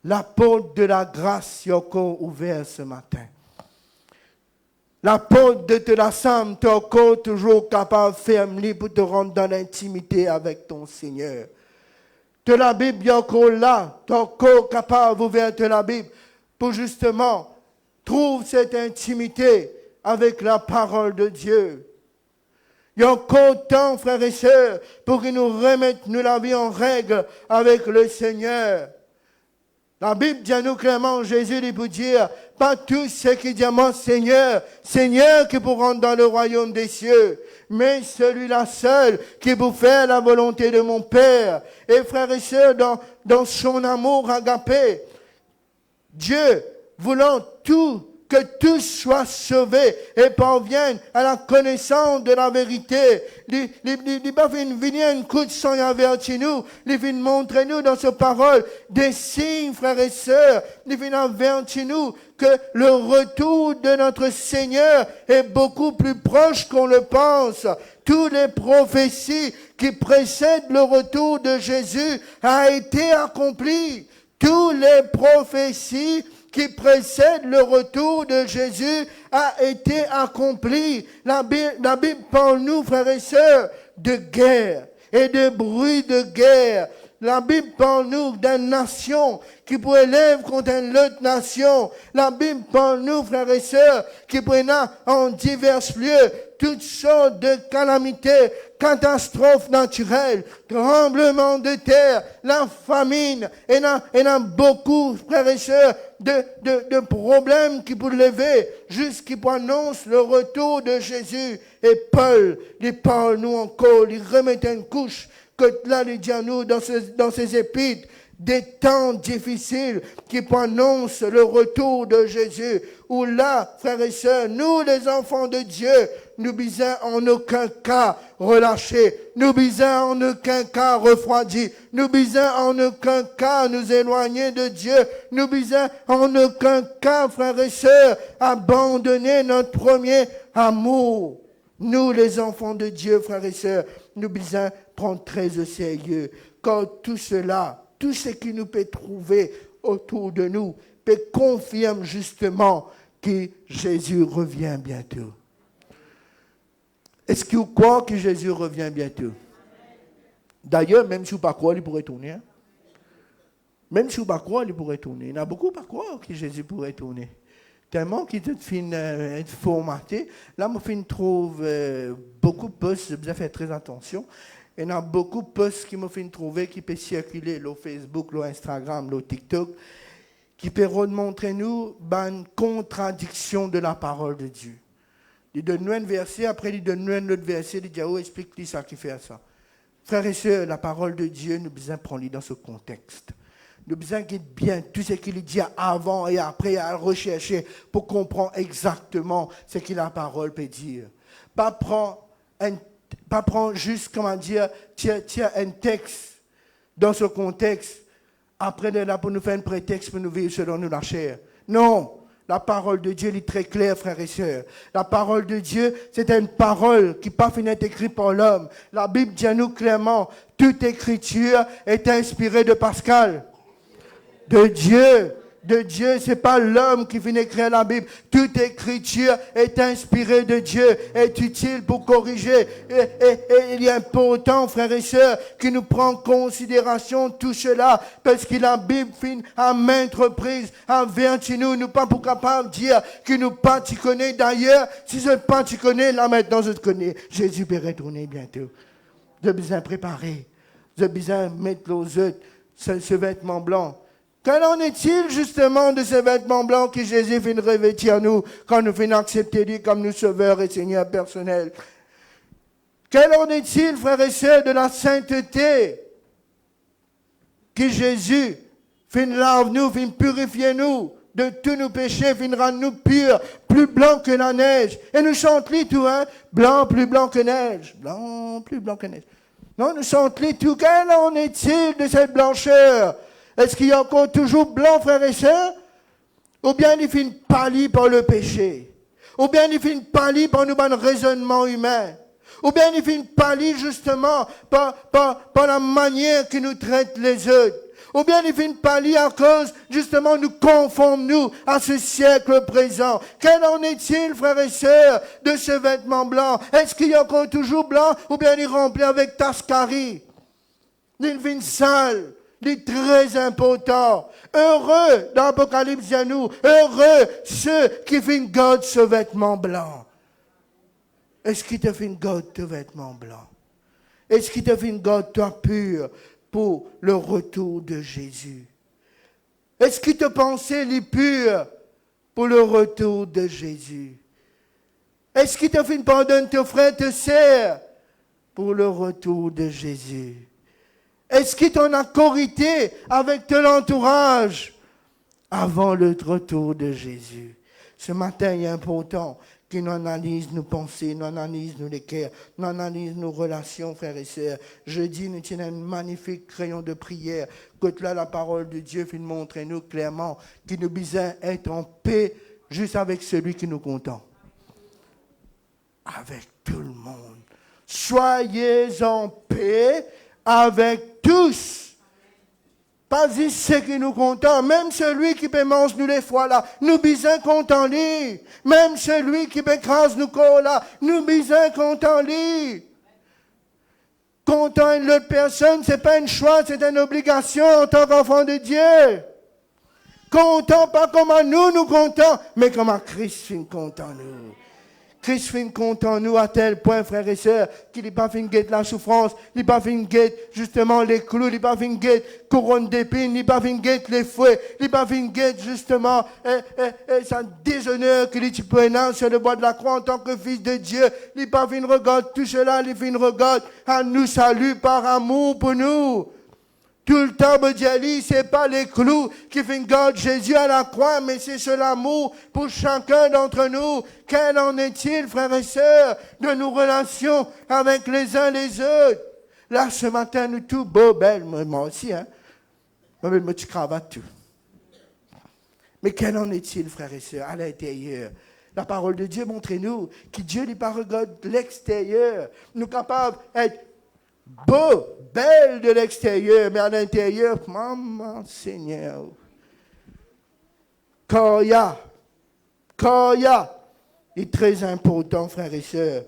La porte de la grâce est encore ouverte ce matin. La porte de la Somme est encore toujours capable de fermer pour te rendre dans l'intimité avec ton Seigneur. De la Bible est encore là, tu es encore capable d'ouvrir la Bible pour justement trouver cette intimité avec la parole de Dieu. Il y a encore temps, frères et sœurs, pour que nous remettions la vie en règle avec le Seigneur. La Bible dit à nous clairement, Jésus dit pour dire, pas tous ceux qui disent mon Seigneur, Seigneur qui pour rentrer dans le royaume des cieux, mais celui-là seul qui pour faire la volonté de mon Père. Et frères et sœurs, dans son amour agapé, Dieu voulant que tous soient sauvés et parviennent à la connaissance de la vérité. Il n'a pas fait venir une coup de sang avertir nous. Il vient montrer nous dans sa parole des signes, frères et sœurs. Il vient avertir nous que le retour de notre Seigneur est beaucoup plus proche qu'on le pense. Toutes les prophéties qui précèdent le retour de Jésus ont été accomplies. Toutes les prophéties qui précède le retour de Jésus a été accompli. La Bible parle nous, frères et sœurs, de guerre et de bruit de guerre. La Bible parle nous d'une nation qui pourrait élève contre une autre nation. La Bible parle nous, frères et sœurs, qui prennent en divers lieux toutes sortes de calamités, catastrophes naturelles, tremblements de terre, la famine, et n'a beaucoup, frères et sœurs, de problèmes qui pourraient lever jusqu'à pour annoncer le retour de Jésus. Et Paul, il parle nous encore, il remet une couche que là, il dit à nous dans ses épîtres, des temps difficiles qui annoncent le retour de Jésus. Où là, frères et sœurs, nous les enfants de Dieu, nous bisons en aucun cas relâchés. Nous bisons en aucun cas refroidis. Nous bisons en aucun cas nous éloigner de Dieu. Nous bisons en aucun cas, frères et sœurs, abandonner notre premier amour. Nous les enfants de Dieu, frères et sœurs, nous bisons prendre très au sérieux. Quand tout cela, tout ce qui nous peut trouver autour de nous, peut confirmer justement que Jésus revient bientôt. Est-ce que vous croyez que Jésus revient bientôt? D'ailleurs, même si vous ne pas croire, il pourrait tourner. Même si vous ne pas croire, il pourrait tourner. Il y en a beaucoup qui ne croient que Jésus pourrait tourner. Tellement qu'il est formaté. Là, je trouve beaucoup de posts, je dois faire très attention. Il y a beaucoup de posts qui me font trouver qui peuvent circuler sur Facebook, sur Instagram, sur TikTok, qui peuvent montrer nous une contradiction de la parole de Dieu. Il donne nous un verset, après il donne nous un autre verset, il dit, oh, explique-lui ça qui fait ça. Frères et sœurs, la parole de Dieu, nous devons prendre dans ce contexte. Nous devons guider bien tout ce qu'il dit avant et après à rechercher pour comprendre exactement ce que la parole peut dire. Pas prendre juste, comment dire, tiens un texte dans ce contexte, après de là pour nous faire un prétexte pour nous vivre selon nous la chair. Non, La parole de Dieu est très claire, frères et sœurs. La parole de Dieu, c'est une parole qui n'est pas finie d'être écrite par l'homme. La Bible dit à nous clairement, toute écriture est inspirée de Pascal, de Dieu. De Dieu, c'est pas l'homme qui vient écrire la Bible. Toute écriture est inspirée de Dieu, est utile pour corriger. Et il est important, frères et sœurs, qu'il nous prenne en considération tout cela, parce que la Bible fait à maintes reprises, avertit nous pas pour capable de dire que nous pas tu connais. D'ailleurs, si je pas tu connais, là maintenant je te connais. Jésus peut retourner bientôt. J'ai besoin de préparer. J'ai besoin de mettre aux autres ce vêtement blanc. Quel en est-il justement de ces vêtements blancs que Jésus vient revêtir à nous quand nous venons accepter lui comme nous sauveur et Seigneur personnel? Quel en est-il, frères et sœurs, de la sainteté que Jésus vient laver nous, vient purifier nous de tous nos péchés, vient rendre nous purs, plus blancs que la neige. Et nous chantons tout, hein? Blanc, plus blanc que neige. Blanc, plus blanc que neige. Non, nous chantons tout. Quel en est-il de cette blancheur? Est-ce qu'il y a encore toujours blanc, frères et sœurs? Ou bien il finit pâli par le péché? Ou bien il finit pâli par nos bons raisonnements humains? Ou bien il finit pâli justement par la manière que nous traitent les autres? Ou bien il finit pâli à cause, justement, nous conformons-nous à ce siècle présent? Quel en est-il, frères et sœurs, de ce vêtement blanc? Est-ce qu'il y a encore toujours blanc? Ou bien il est rempli avec tascari? Il finit sale. C'est très important. Heureux, dans l'Apocalypse à nous, heureux ceux qui viennent garder ce vêtement blanc. Est-ce qu'il te vient garder ce vêtement blanc? Est-ce qu'il te vient garder toi pur pour le retour de Jésus? Est-ce qu'il te pensait les purs pour le retour de Jésus? Est-ce qu'il te vient pardonner tes frères, tes sœurs pour le retour de Jésus? Est-ce qu'il t'en a corrigé avec ton entourage avant le retour de Jésus? Ce matin, il est important qu'il nous analyse nos pensées, nous analyse nos cœurs, nous analyse nos relations, frères et sœurs. Jeudi, nous tenons un magnifique crayon de prière. Que là, la parole de Dieu fait montrer nous clairement qu'il nous besoin être en paix juste avec celui qui nous contente. Avec tout le monde. Soyez en paix avec tous. Pas juste ceux qui nous content, même celui qui peut manger nous les fois là, nous bisons content lui. Même celui qui peut écraser nous corps là, nous bisons content lui. Content une autre personne, c'est pas un choix, c'est une obligation en tant qu'enfant de Dieu. Content pas comme à nous contents, mais comme à Christ nous content nous. Christ fait content nous à tel point, frères et sœurs, qu'il n'est pas fait guette la souffrance, il n'est pas fait guette justement les clous, il n'est pas fait guette couronne d'épines, il n'est pas fait guette les fouets, il n'est pas fait guette justement ça déshonneur qu'il est prenant sur le bois de la croix en tant que fils de Dieu. Il n'est pas fait regarde tout cela, il fait regarde à nous salut par amour pour nous. Tout le temps, me dit Ali, c'est pas les clous qui font garder Jésus à la croix, mais c'est ce l'amour pour chacun d'entre nous. Quel en est-il, frères et sœurs, de nos relations avec les uns les autres? Là, ce matin, nous tout beau, belle, moi aussi, hein. Moi, je me cravate tout. Mais quel en est-il, frères et sœurs, à l'intérieur? La parole de Dieu montre-nous que Dieu n'est pas regarde l'extérieur. Nous sommes capables d'être beau, belle de l'extérieur, mais à l'intérieur, maman Seigneur. Koya, il est très important, frères et sœurs,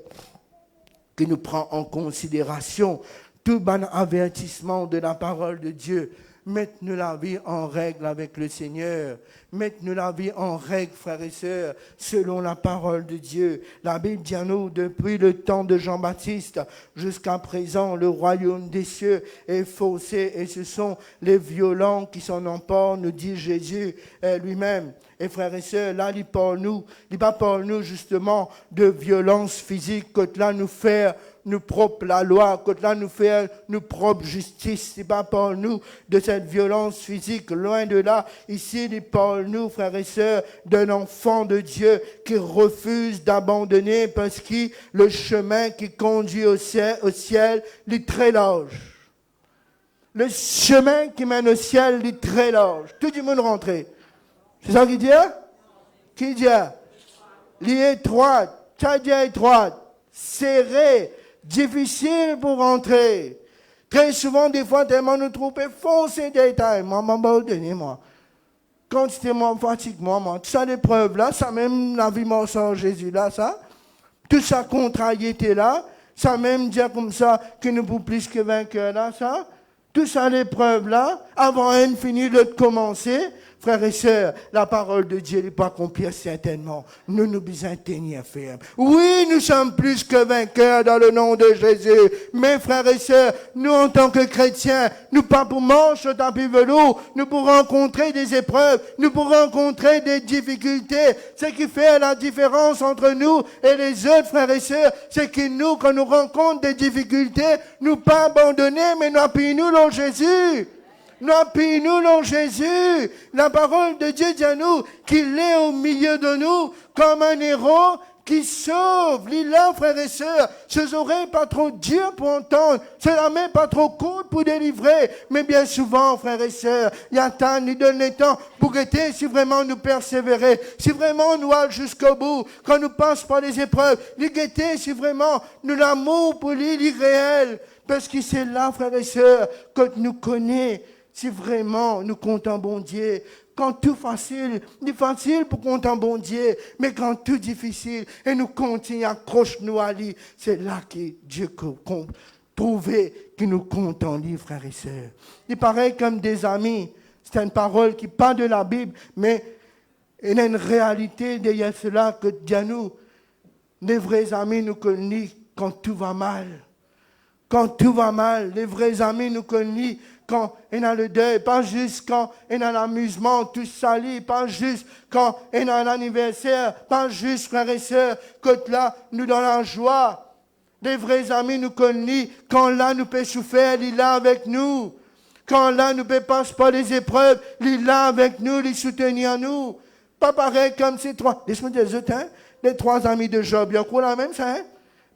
que nous prenions en considération tout bon avertissement de la parole de Dieu. Mettez-nous la vie en règle avec le Seigneur. Mettez-nous la vie en règle, frères et sœurs, selon la parole de Dieu. La Bible dit à nous, depuis le temps de Jean-Baptiste jusqu'à présent, le royaume des cieux est faussé et ce sont les violents qui s'en emportent, nous dit Jésus lui-même. Et frères et sœurs, là, il parle nous justement de violence physique, que là nous faire nous propre la loi, que là nous faire nous propre justice. Il pas pour nous de cette violence physique, loin de là. Ici, il parle nous, frères et sœurs, d'un enfant de Dieu qui refuse d'abandonner parce que le chemin qui conduit au ciel est très large. Le chemin qui mène au ciel est très large. Tout le monde rentré. C'est ça qu'il dit, hein? Qui dit? Étroite. Ça dit étroite. Serrée. Difficile pour rentrer. Très souvent, des fois, tellement nous trouvons foncés détails. Moi. Quand c'était moi, fatigue, moi. Tout ça, l'épreuve là, ça même la vie mort sans Jésus là, ça. Tout ça, contrariété là. Ça même dire comme ça que nous pouvons plus que vainqueurs là, ça. Tout ça, l'épreuve là, avant elle finit de commencer. Frères et sœurs, la parole de Dieu n'est pas accomplie certainement. Nous nous besoin tenir ferme. Oui, nous sommes plus que vainqueurs dans le nom de Jésus. Mais frères et sœurs, nous en tant que chrétiens, nous pas pour manche au tapis velours, nous pour rencontrer des épreuves, nous pour rencontrer des difficultés. Ce qui fait la différence entre nous et les autres frères et sœurs, c'est que nous, quand nous rencontrons des difficultés, nous pas abandonner, mais nous appuyons-nous dans Jésus. Nous appuyons-nous dans Jésus. La parole de Dieu dit à nous qu'il est au milieu de nous comme un héros qui sauve. Là, frères et sœurs, ces oreilles pas trop dures pour entendre, la main pas trop courte pour délivrer. Mais bien souvent, frères et sœurs, il y a temps, il donne le temps pour guetter si vraiment nous persévérer, si vraiment nous allons jusqu'au bout, quand nous passons par les épreuves, nous guetter si vraiment nous l'amour pour lui, il est réel. Parce que c'est là, frères et sœurs, que nous connaissons. Si vraiment nous comptons bon Dieu, quand tout facile, c'est facile pour compter bon Dieu, mais quand tout difficile, et nous continuons à accrocher-nous à lui, c'est là que Dieu trouve que nous comptons lui, frères et sœurs. Il paraît comme des amis, c'est une parole qui parle de la Bible, mais il y a une réalité derrière cela que Dieu nous, les vrais amis nous connaissent quand tout va mal. Quand tout va mal, les vrais amis nous connaissent quand il y a le deuil, pas juste quand il y a l'amusement, tout sali, pas juste quand il y a l'anniversaire, pas juste, frères et sœurs, que là, nous dans la joie. Les vrais amis nous connaissent quand là, nous pouvons souffrir, il est là avec nous. Quand là, nous pouvons passer par les épreuves, il est là avec nous, il soutenir nous. Pas pareil comme ces trois, laisse-moi dire les trois amis de Job, il y a quoi la même, ça, hein?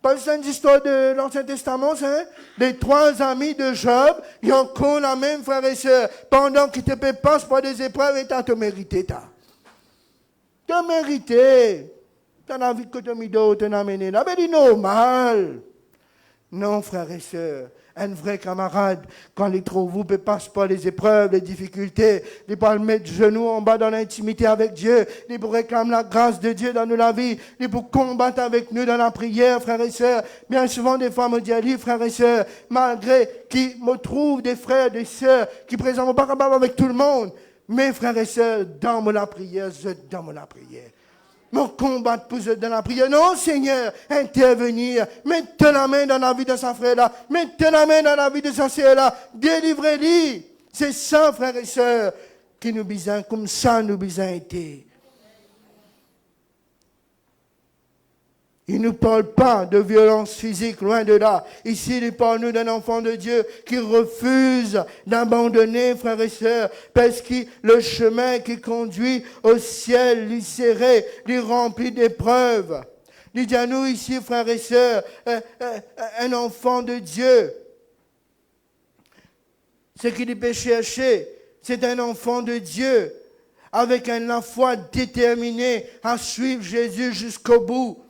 Pas c'est une histoire de l'Ancien Testament, ça, hein? Les trois amis de Job, ils ont encore la même, frère et sœur. Pendant qu'ils te passent par des épreuves, et t'as te mérité, t'as mérité. T'as la vie que t'as mis d'autres, t'as amené là. Mais c'est normal. Non, frère et sœur. Un vrai camarade, quand il trouve vous, ne passe pas les épreuves, les difficultés, il peut le mettre genoux en bas dans l'intimité avec Dieu, il peut réclamer la grâce de Dieu dans la vie, il peut combattre avec nous dans la prière, frères et sœurs. Bien souvent, des fois, me disent, frères et sœurs, malgré qu'ils me trouvent des frères, des sœurs, qui ne présentent pas capable avec tout le monde, mais frères et sœurs, dans la prière, dans la prière. Mon combat pour eux dans la prière. Non, Seigneur, intervenir. Mettez la main dans la vie de sa frère-là. Mettez la main dans la vie de sa sœur-là. Délivrez-les. C'est ça, frères et sœurs, qui nous besoin, comme ça nous besoin été. Il ne nous parle pas de violence physique, loin de là. Ici, il parle nous d'un enfant de Dieu qui refuse d'abandonner, frères et sœurs, parce que le chemin qui conduit au ciel, lui serré, lui rempli d'épreuves. Il dit à nous ici, frères et sœurs, un enfant de Dieu. Ce qu'il peut chercher, c'est un enfant de Dieu, avec la foi déterminée à suivre Jésus jusqu'au bout.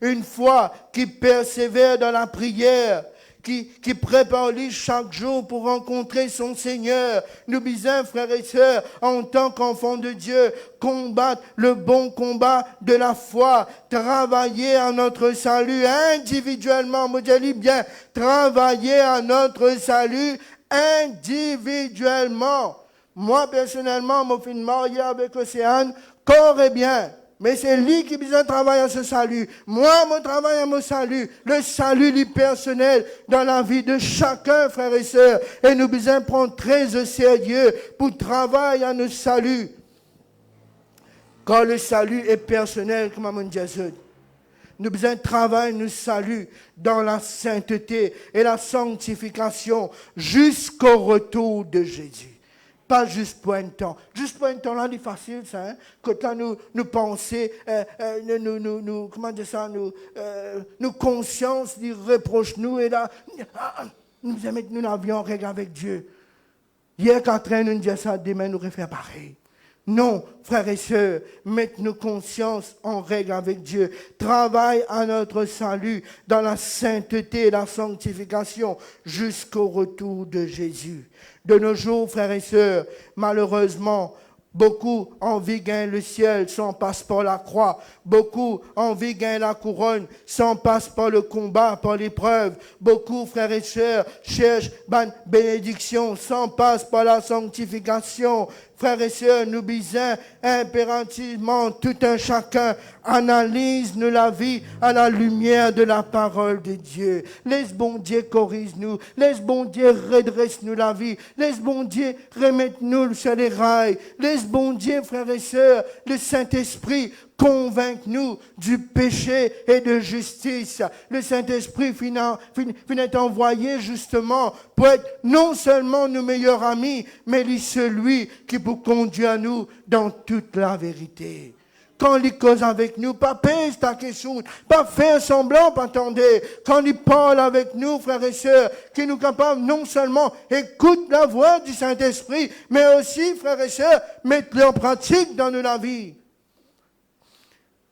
Une foi qui persévère dans la prière, qui prépare lui chaque jour pour rencontrer son Seigneur. Nous besoin, frères et sœurs, en tant qu'enfants de Dieu, combattre le bon combat de la foi, travailler à notre salut individuellement. Moi, je dis bien, travailler à notre salut individuellement. Moi, personnellement, je suis marié avec Océane, corps et bien. Mais c'est lui qui a besoin de travailler à ce salut. Moi, mon travail à mon salut. Le salut lui personnel dans la vie de chacun, frères et sœurs. Et nous besoin prendre très au sérieux pour travailler à notre salut. Quand le salut est personnel, comme on dit, nous besoin travailler notre salut dans la sainteté et la sanctification jusqu'au retour de Jésus. Pas juste pour un temps. Juste pour un temps, là, c'est facile, ça. Hein? Quand là, nous penser, comment dire ça, nous conscience, nous reproche nous, et là, nous mettons nous l'avion en règle avec Dieu. Hier, Catherine nous dit ça, demain, nous refaire pareil. Non, frères et sœurs, mettre nos consciences en règle avec Dieu. Travaille à notre salut dans la sainteté et la sanctification jusqu'au retour de Jésus. De nos jours, frères et sœurs, malheureusement, beaucoup envient gagner le ciel sans passe par la croix. Beaucoup envient gagner la couronne sans passe par le combat, par l'épreuve. Beaucoup, frères et sœurs, cherchent la bénédiction sans passe par la sanctification. Frères et sœurs, nous disons impérativement, tout un chacun, analyse-nous la vie à la lumière de la parole de Dieu. Laisse bon Dieu corrige-nous. Laisse bon Dieu redresse-nous la vie. Laisse bon Dieu remette-nous sur les rails. Laisse bon Dieu, frères et sœurs, le Saint-Esprit convainc-nous du péché et de justice. Le Saint-Esprit finit envoyé justement pour être non seulement nos meilleurs amis, mais celui qui peut conduire à nous dans toute la vérité. Quand il cause avec nous, pas pèse ta question, pas faire semblant, pas attendre. Quand il parle avec nous, frères et sœurs, qui nous capable non seulement écoute la voix du Saint-Esprit, mais aussi, frères et sœurs, mettre-le en pratique dans notre vie.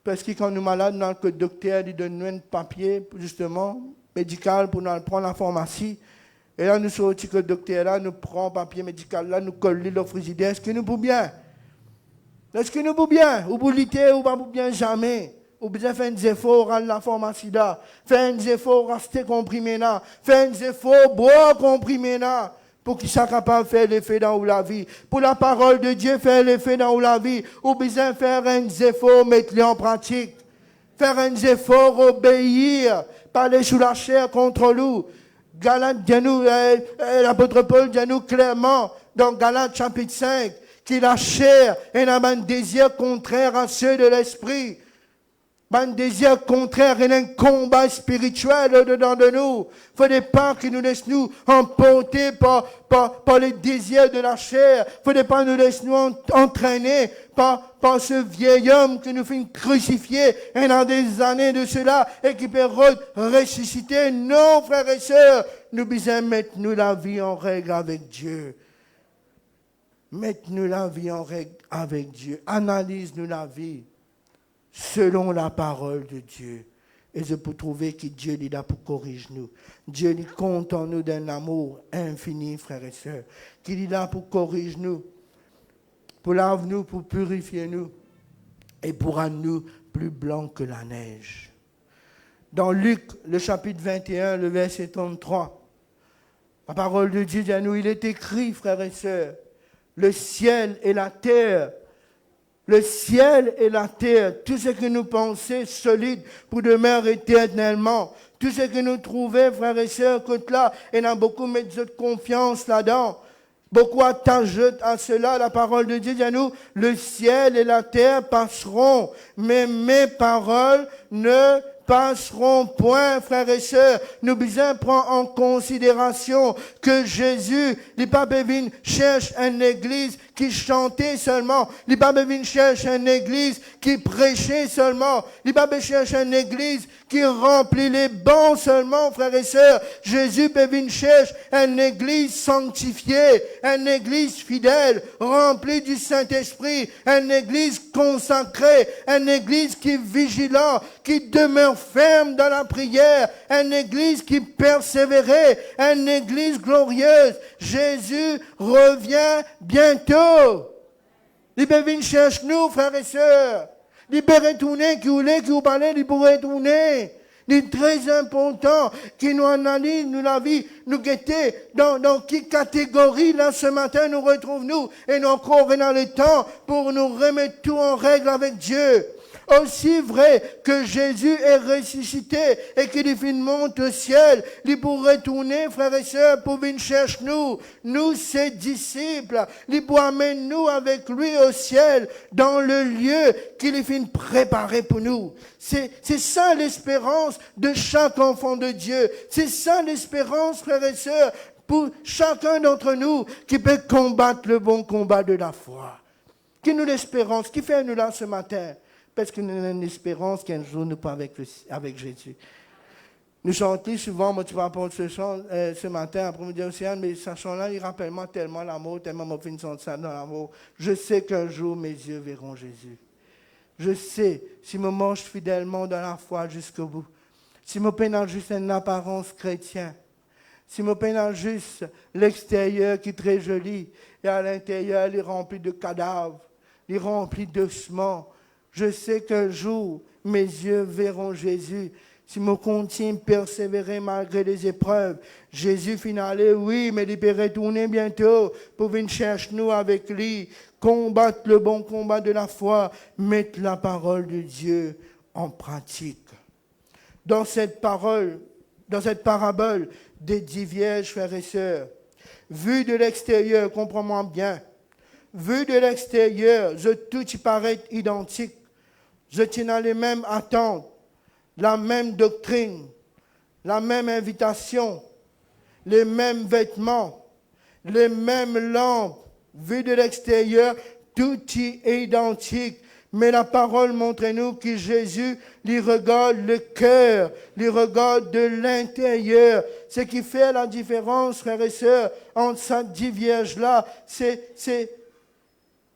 Parce que quand nous sommes malades, nous avons le docteur il donne nous un papier, justement, médical, pour nous prendre la pharmacie. Et là, nous sortons que le docteur là, nous prend le papier médical là, nous collons le frigidaire. Est-ce que nous pouvons bien? Est-ce que nous pouvons bien? Ou pour lutter, ou pas pour bien jamais? Ou bien faire des efforts à la pharmacie là, faire des efforts à rester comprimé là, faire des efforts boire comprimé là. Pour qu'il soit capable de faire l'effet dans la vie. Pour la parole de Dieu faire l'effet dans la vie. Ou besoin faire un effort, mettre-le en pratique. Faire un effort, obéir. Parler sous la chair contre nous. Galates, l'apôtre Paul dit nous clairement, dans Galates chapitre 5, que la chair est un désir contraire à ceux de l'esprit. Un désir contraire et un combat spirituel au-dedans de nous. Il ne faut pas que nous laisse nous emporter par les désirs de la chair. Il ne faut pas nous laisser nous entraîner par ce vieil homme que nous fait crucifier et dans des années de cela et qui peut ressusciter. Non, frères et sœurs, nous devons mettre nous la vie en règle avec Dieu. Mettre-nous la vie en règle avec Dieu. Analyse-nous la vie selon la parole de Dieu. Et je peux trouver que Dieu est là pour corriger nous. Dieu il compte en nous d'un amour infini, frères et sœurs. Qu'il est là pour corriger nous, pour laver nous, pour purifier nous, et pour rendre nous plus blancs que la neige. Dans Luc, le chapitre 21, le verset 33, la parole de Dieu dit à nous, il est écrit, frères et sœurs, le ciel et la terre, tout ce que nous pensons solide pour demeurer éternellement, tout ce que nous trouvons, frères et sœurs, que là, et nous beaucoup mettre de confiance là-dedans. Beaucoup attachent à cela, la parole de Dieu dit à nous, le ciel et la terre passeront, mais mes paroles ne passeront point, frères et sœurs. Nous devons prendre en considération que Jésus, les papes cherche une église qui chantait seulement. Les papes cherche une église qui prêchait seulement. Les papes cherche une église qui remplit les bancs seulement, frères et sœurs. Jésus cherche une église sanctifiée, une église fidèle, remplie du Saint-Esprit, une église consacrée, une église qui est vigilante, qui demeure ferme dans la prière, une église qui persévérait, une église glorieuse. Jésus revient bientôt. Il peut venir chercher nous, frères et sœurs. Il peut retourner, qui voulait, qui vous parlait, il pourrait retourner. Il est très important qu'il nous analyse, nous la vie, nous guetter dans quelle catégorie là ce matin nous retrouvons-nous et nous encore dans le temps pour nous remettre tout en règle avec Dieu. Aussi vrai que Jésus est ressuscité et qu'il monte au ciel, il pourrait retourner, frères et sœurs, pour venir chercher nous ses disciples, il pour amener nous avec lui au ciel, dans le lieu qu'il finit préparer pour nous. C'est ça l'espérance de chaque enfant de Dieu. C'est ça l'espérance, frères et sœurs, pour chacun d'entre nous qui peut combattre le bon combat de la foi. Qui nous l'espérance, qui fait nous là ce matin? Parce que nous avons une espérance qu'un jour nous pas avec Jésus. Nous chantons souvent, moi tu vas apporter ce chant ce matin, après me dire Océane, mais ce chant-là, il rappelle moi tellement l'amour, tellement m'a fait une ça dans l'amour. Je sais qu'un jour mes yeux verront Jésus. Je sais, si je marche fidèlement dans la foi jusqu'au bout, si je peine dans juste une apparence chrétienne, si je peine dans juste l'extérieur qui est très joli, et à l'intérieur, il est rempli de cadavres, il est rempli d'ossements, je sais qu'un jour, mes yeux verront Jésus. Si je continue à persévérer malgré les épreuves, Jésus finalé, oui, mais il peut retourner bientôt pour venir chercher nous avec lui, combattre le bon combat de la foi, mettre la parole de Dieu en pratique. Dans cette parabole des 10 vierges, frères et sœurs, vu de l'extérieur, comprends-moi bien, vu de l'extérieur, tout y paraît identique, je tiens à les mêmes attentes, la même doctrine, la même invitation, les mêmes vêtements, les mêmes lampes. Vu de l'extérieur, tout y est identique. Mais la parole montre-nous que Jésus lui regarde le cœur, lui regarde de l'intérieur. Ce qui fait la différence, frères et sœurs, entre ces 10 vierges-là,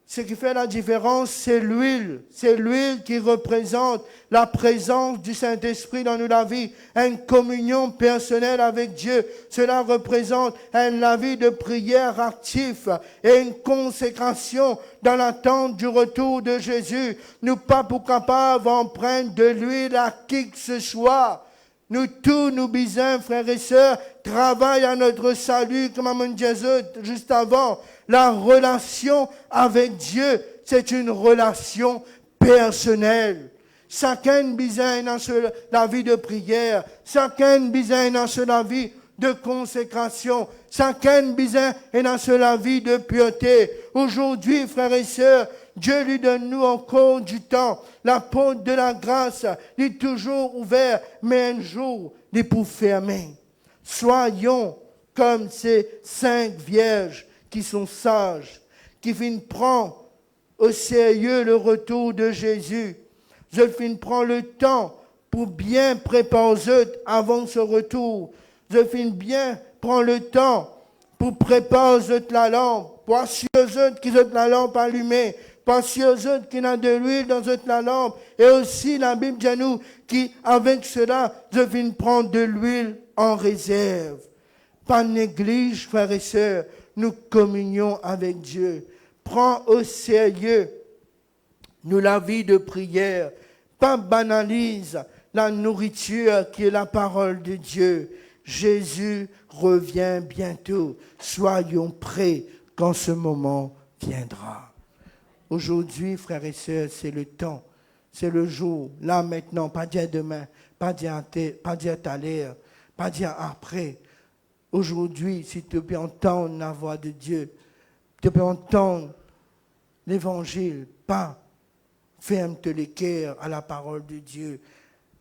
ce qui fait la différence, c'est l'huile. C'est l'huile qui représente la présence du Saint-Esprit dans nos vies, une communion personnelle avec Dieu. Cela représente la vie de prière active et une consécration dans l'attente du retour de Jésus. Nous pas pour capables d'emprunter de l'huile à qui que ce soit. Nous tous, nous bisons, frères et sœurs, travaillent à notre salut, comme on disait juste avant. La relation avec Dieu, c'est une relation personnelle. Chacun besoin dans la vie de prière, chacun besoin dans la vie de consécration, chacun besoin dans la vie de pureté. Aujourd'hui, frères et sœurs, Dieu lui donne nous encore du temps. La porte de la grâce est toujours ouverte, mais un jour, il est pour fermer. Soyons comme ces 5 vierges qui sont sages, qui viennent prendre au sérieux le retour de Jésus. Je viens prendre le temps pour bien préparer avant ce retour. Je viens bien prendre le temps pour préparer la lampe, pour assurer qu'ils ont la lampe allumée, pour assurer qu'il y a de l'huile dans la lampe. Et aussi, la Bible dit à nous qu'avec cela, je viens prendre de l'huile en réserve. Pas néglige, frères et sœurs, nous communions avec Dieu. Prends au sérieux nous la vie de prière. Pas banalise la nourriture qui est la parole de Dieu. Jésus revient bientôt. Soyons prêts quand ce moment viendra. Aujourd'hui, frères et sœurs, c'est le temps, c'est le jour, là maintenant, pas dire demain, pas dire tout à l'heure, pas dire après. Aujourd'hui, si tu peux entendre la voix de Dieu, tu peux entendre l'évangile, pas ferme-te les cœurs à la parole de Dieu.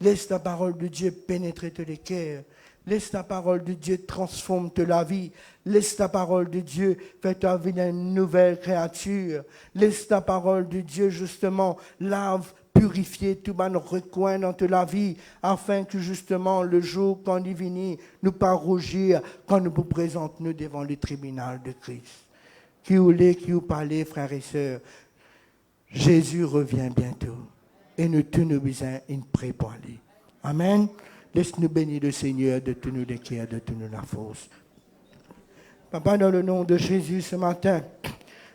Laisse la parole de Dieu pénétrer les cœurs. Laisse la parole de Dieu transformer la vie. Laisse la parole de Dieu faire ta vie une nouvelle créature. Laisse la parole de Dieu justement lave, purifier tout le recoin dans la vie, afin que justement le jour quand il vient, nous pas rougir quand nous nous présentons devant le tribunal de Christ. Qui vous parlez, frères et sœurs, Jésus revient bientôt. Et nous tous nous besoin une préparer. Amen. Laisse-nous bénir le Seigneur de tous nous décrire, de tous nous la force. Papa, dans le nom de Jésus ce matin,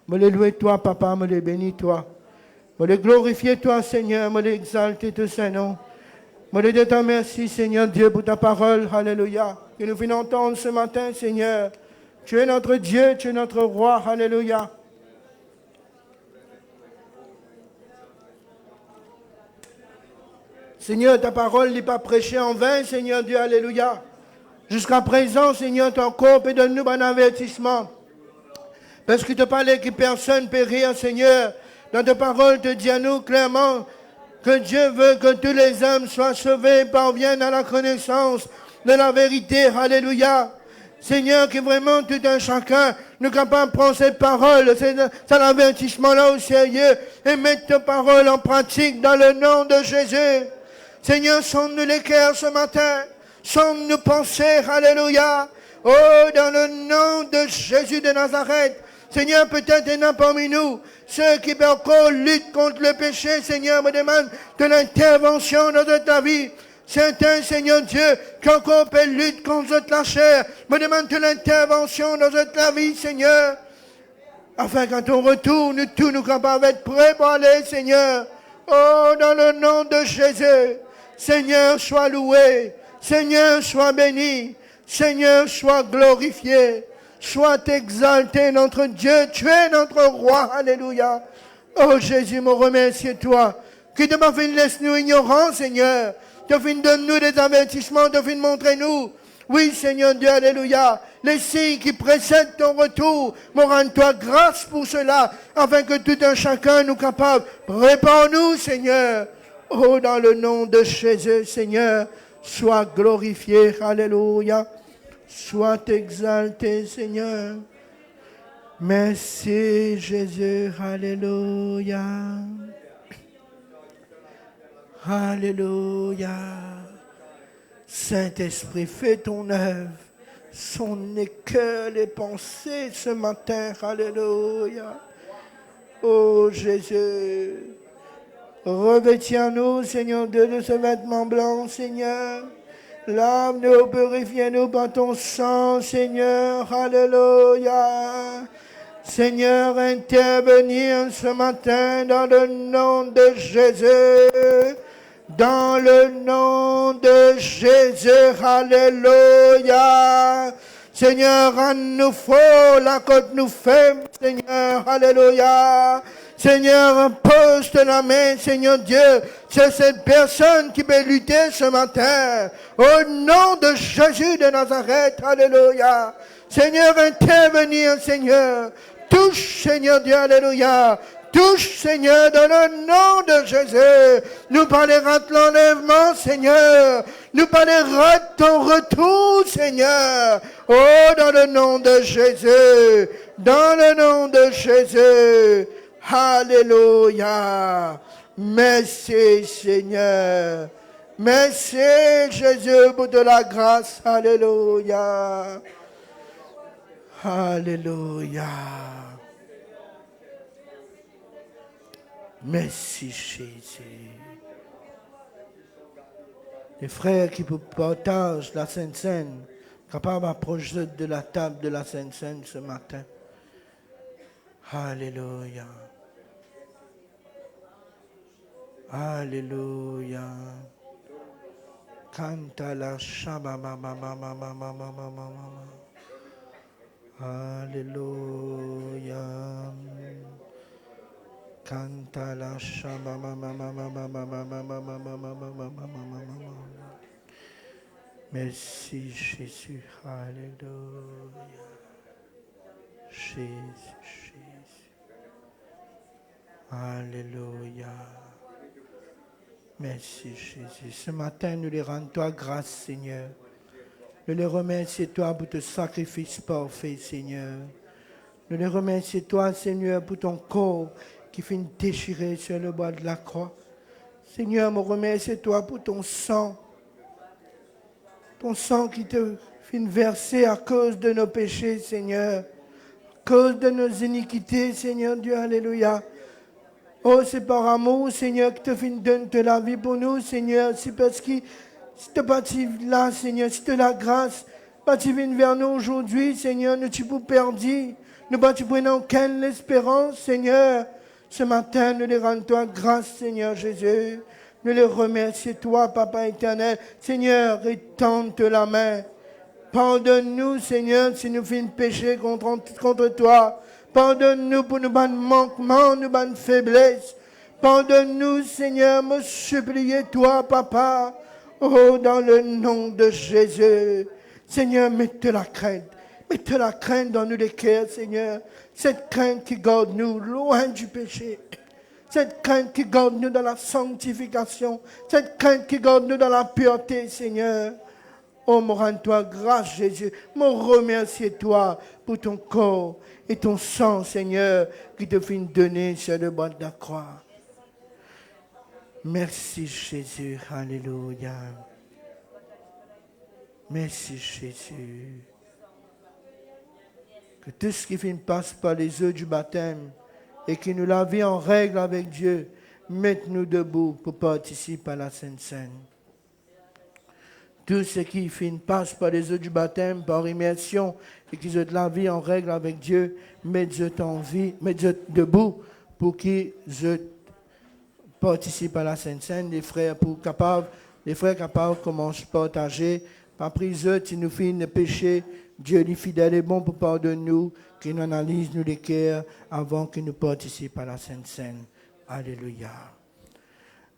me les louer toi, papa, me les bénis toi. Me les glorifier toi, Seigneur, me les exalter ton Saint-Nom. Me les dire merci, Seigneur Dieu, pour ta parole. Alléluia. Que nous venons entendre ce matin, Seigneur. Tu es notre Dieu, tu es notre roi. Alléluia. Seigneur, ta parole n'est pas prêchée en vain, Seigneur Dieu, alléluia. Jusqu'à présent, Seigneur, ton corps peut donner-nous un avertissement. Parce que tu parlais que personne ne peut rire, Seigneur. Dans ta parole, te dis à nous clairement que Dieu veut que tous les hommes soient sauvés et parviennent à la connaissance de la vérité, alléluia. Seigneur, que vraiment tout un chacun nous capable de prendre cette parole, cet avertissement-là au sérieux et mettre ta parole en pratique dans le nom de Jésus. Seigneur, sonde-nous les cœurs ce matin. sans nous penser, alléluia. Oh, dans le nom de Jésus de Nazareth, Seigneur, peut-être il y en a parmi nous, ceux qui encore luttent contre le péché, Seigneur, me demandent de l'intervention dans ta vie. Certains, Seigneur Dieu, qui encore luttent contre la chair, me demandent de l'intervention dans ta vie, Seigneur. Afin qu'à ton retour, nous tous nous capables d'être prêts pour aller, Seigneur. Oh, dans le nom de Jésus, Seigneur, sois loué. Seigneur, sois béni. Seigneur, sois glorifié. Sois exalté, notre Dieu. Tu es notre roi. Alléluia. Oh, Jésus, me remercie toi. Que de ma vie laisse-nous ignorants, Seigneur. De fin donne-nous des avertissements. De fin montre-nous. Oui, Seigneur Dieu, alléluia. Les signes qui précèdent ton retour, me rends-toi grâce pour cela, afin que tout un chacun nous capable. Répands-nous, Seigneur. Oh, dans le nom de Jésus, Seigneur, sois glorifié, alléluia. Sois exalté, Seigneur. Merci, Jésus, alléluia. Alléluia. Saint-Esprit, fais ton œuvre. Son cœur, les pensées ce matin. Alléluia. Oh Jésus. Revêtiens-nous, Seigneur Dieu, de ce vêtement blanc, Seigneur. Lave-nous, purifie-nous par ton sang, Seigneur. Alléluia. Seigneur, intervenir ce matin dans le nom de Jésus. Dans le nom de Jésus, alléluia. Seigneur, rends-nous fort la côte nous faible, Seigneur, alléluia. Seigneur, pose la main, Seigneur Dieu, c'est cette personne qui peut lutter ce matin. Au nom de Jésus de Nazareth, alléluia. Seigneur, intervenir, Seigneur. Touche, Seigneur Dieu, alléluia. Touche, Seigneur, dans le nom de Jésus. Nous parlerons de l'enlèvement, Seigneur. Nous parlerons de ton retour, Seigneur. Oh, dans le nom de Jésus. Dans le nom de Jésus. Alléluia. Merci, Seigneur. Merci, Jésus, pour de la grâce. Alléluia. Alléluia. Merci Jésus. Les frères qui partagent la Sainte Seine, capables d'approcher de la table de la Sainte Seine ce matin. Alléluia. Alléluia. Canta la shaba mama mama mama mama. Alléluia. Canta la shaba mama mama mama mama. Merci Jésus. Alléluia. Jésus. Alléluia. Merci Jésus. Ce matin, nous les rendons toi grâce, Seigneur. Nous les remercions toi pour ton sacrifice parfait, Seigneur. Nous les remercions toi, Seigneur, pour ton corps qui finit déchiré sur le bois de la croix. Seigneur, me remercie toi pour ton sang qui te finit versé à cause de nos péchés, Seigneur, à cause de nos iniquités, Seigneur Dieu, alléluia. Oh, c'est par amour, Seigneur, que tu finit donner de la vie pour nous, Seigneur. C'est parce que si tu bâtis là, Seigneur, si tu as la grâce, tu viens vers nous aujourd'hui, Seigneur, nous tu peux perdre. Nous ne prenons aucune espérance, Seigneur. Ce matin, nous les rendons toi grâce, Seigneur Jésus. Nous les remercions, toi, Papa éternel. Seigneur, étends-te la main. Pardonne-nous, Seigneur, si nous faisons péché contre toi. Pardonne-nous pour nos bonnes manquements, nos bonnes faiblesses. Pardonne-nous, Seigneur, me supplier, toi, Papa. Oh, dans le nom de Jésus. Seigneur, mette la crainte. Mette la crainte dans nous les cœurs, Seigneur. Cette crainte qui garde nous loin du péché. Cette crainte qui garde nous dans la sanctification. Cette crainte qui garde nous dans la pureté, Seigneur. Oh, me rends-toi grâce, Jésus. Me remercie-toi pour ton corps et ton sang, Seigneur, qui te finit donner sur le bois de la croix. Merci, Jésus. Alléluia. Merci Jésus. Que tout ce qui passe par les eaux du baptême et qui nous la vie en règle avec Dieu, mette-nous debout pour participer à la Sainte Seine. Tout ce qui passe par les eaux du baptême, par immersion, et qui ont la vie en règle avec Dieu, mette-eux en vie, mette-eux debout pour qu'ils participent à la Sainte Seine. Les frères capables commencent à partager. Par prise, si nous finissons de pécher, Dieu est fidèle et bon pour pardonner nous, qu'il nous analyse nous les cœurs avant qu'il nous participe à la Sainte Seine. Alléluia.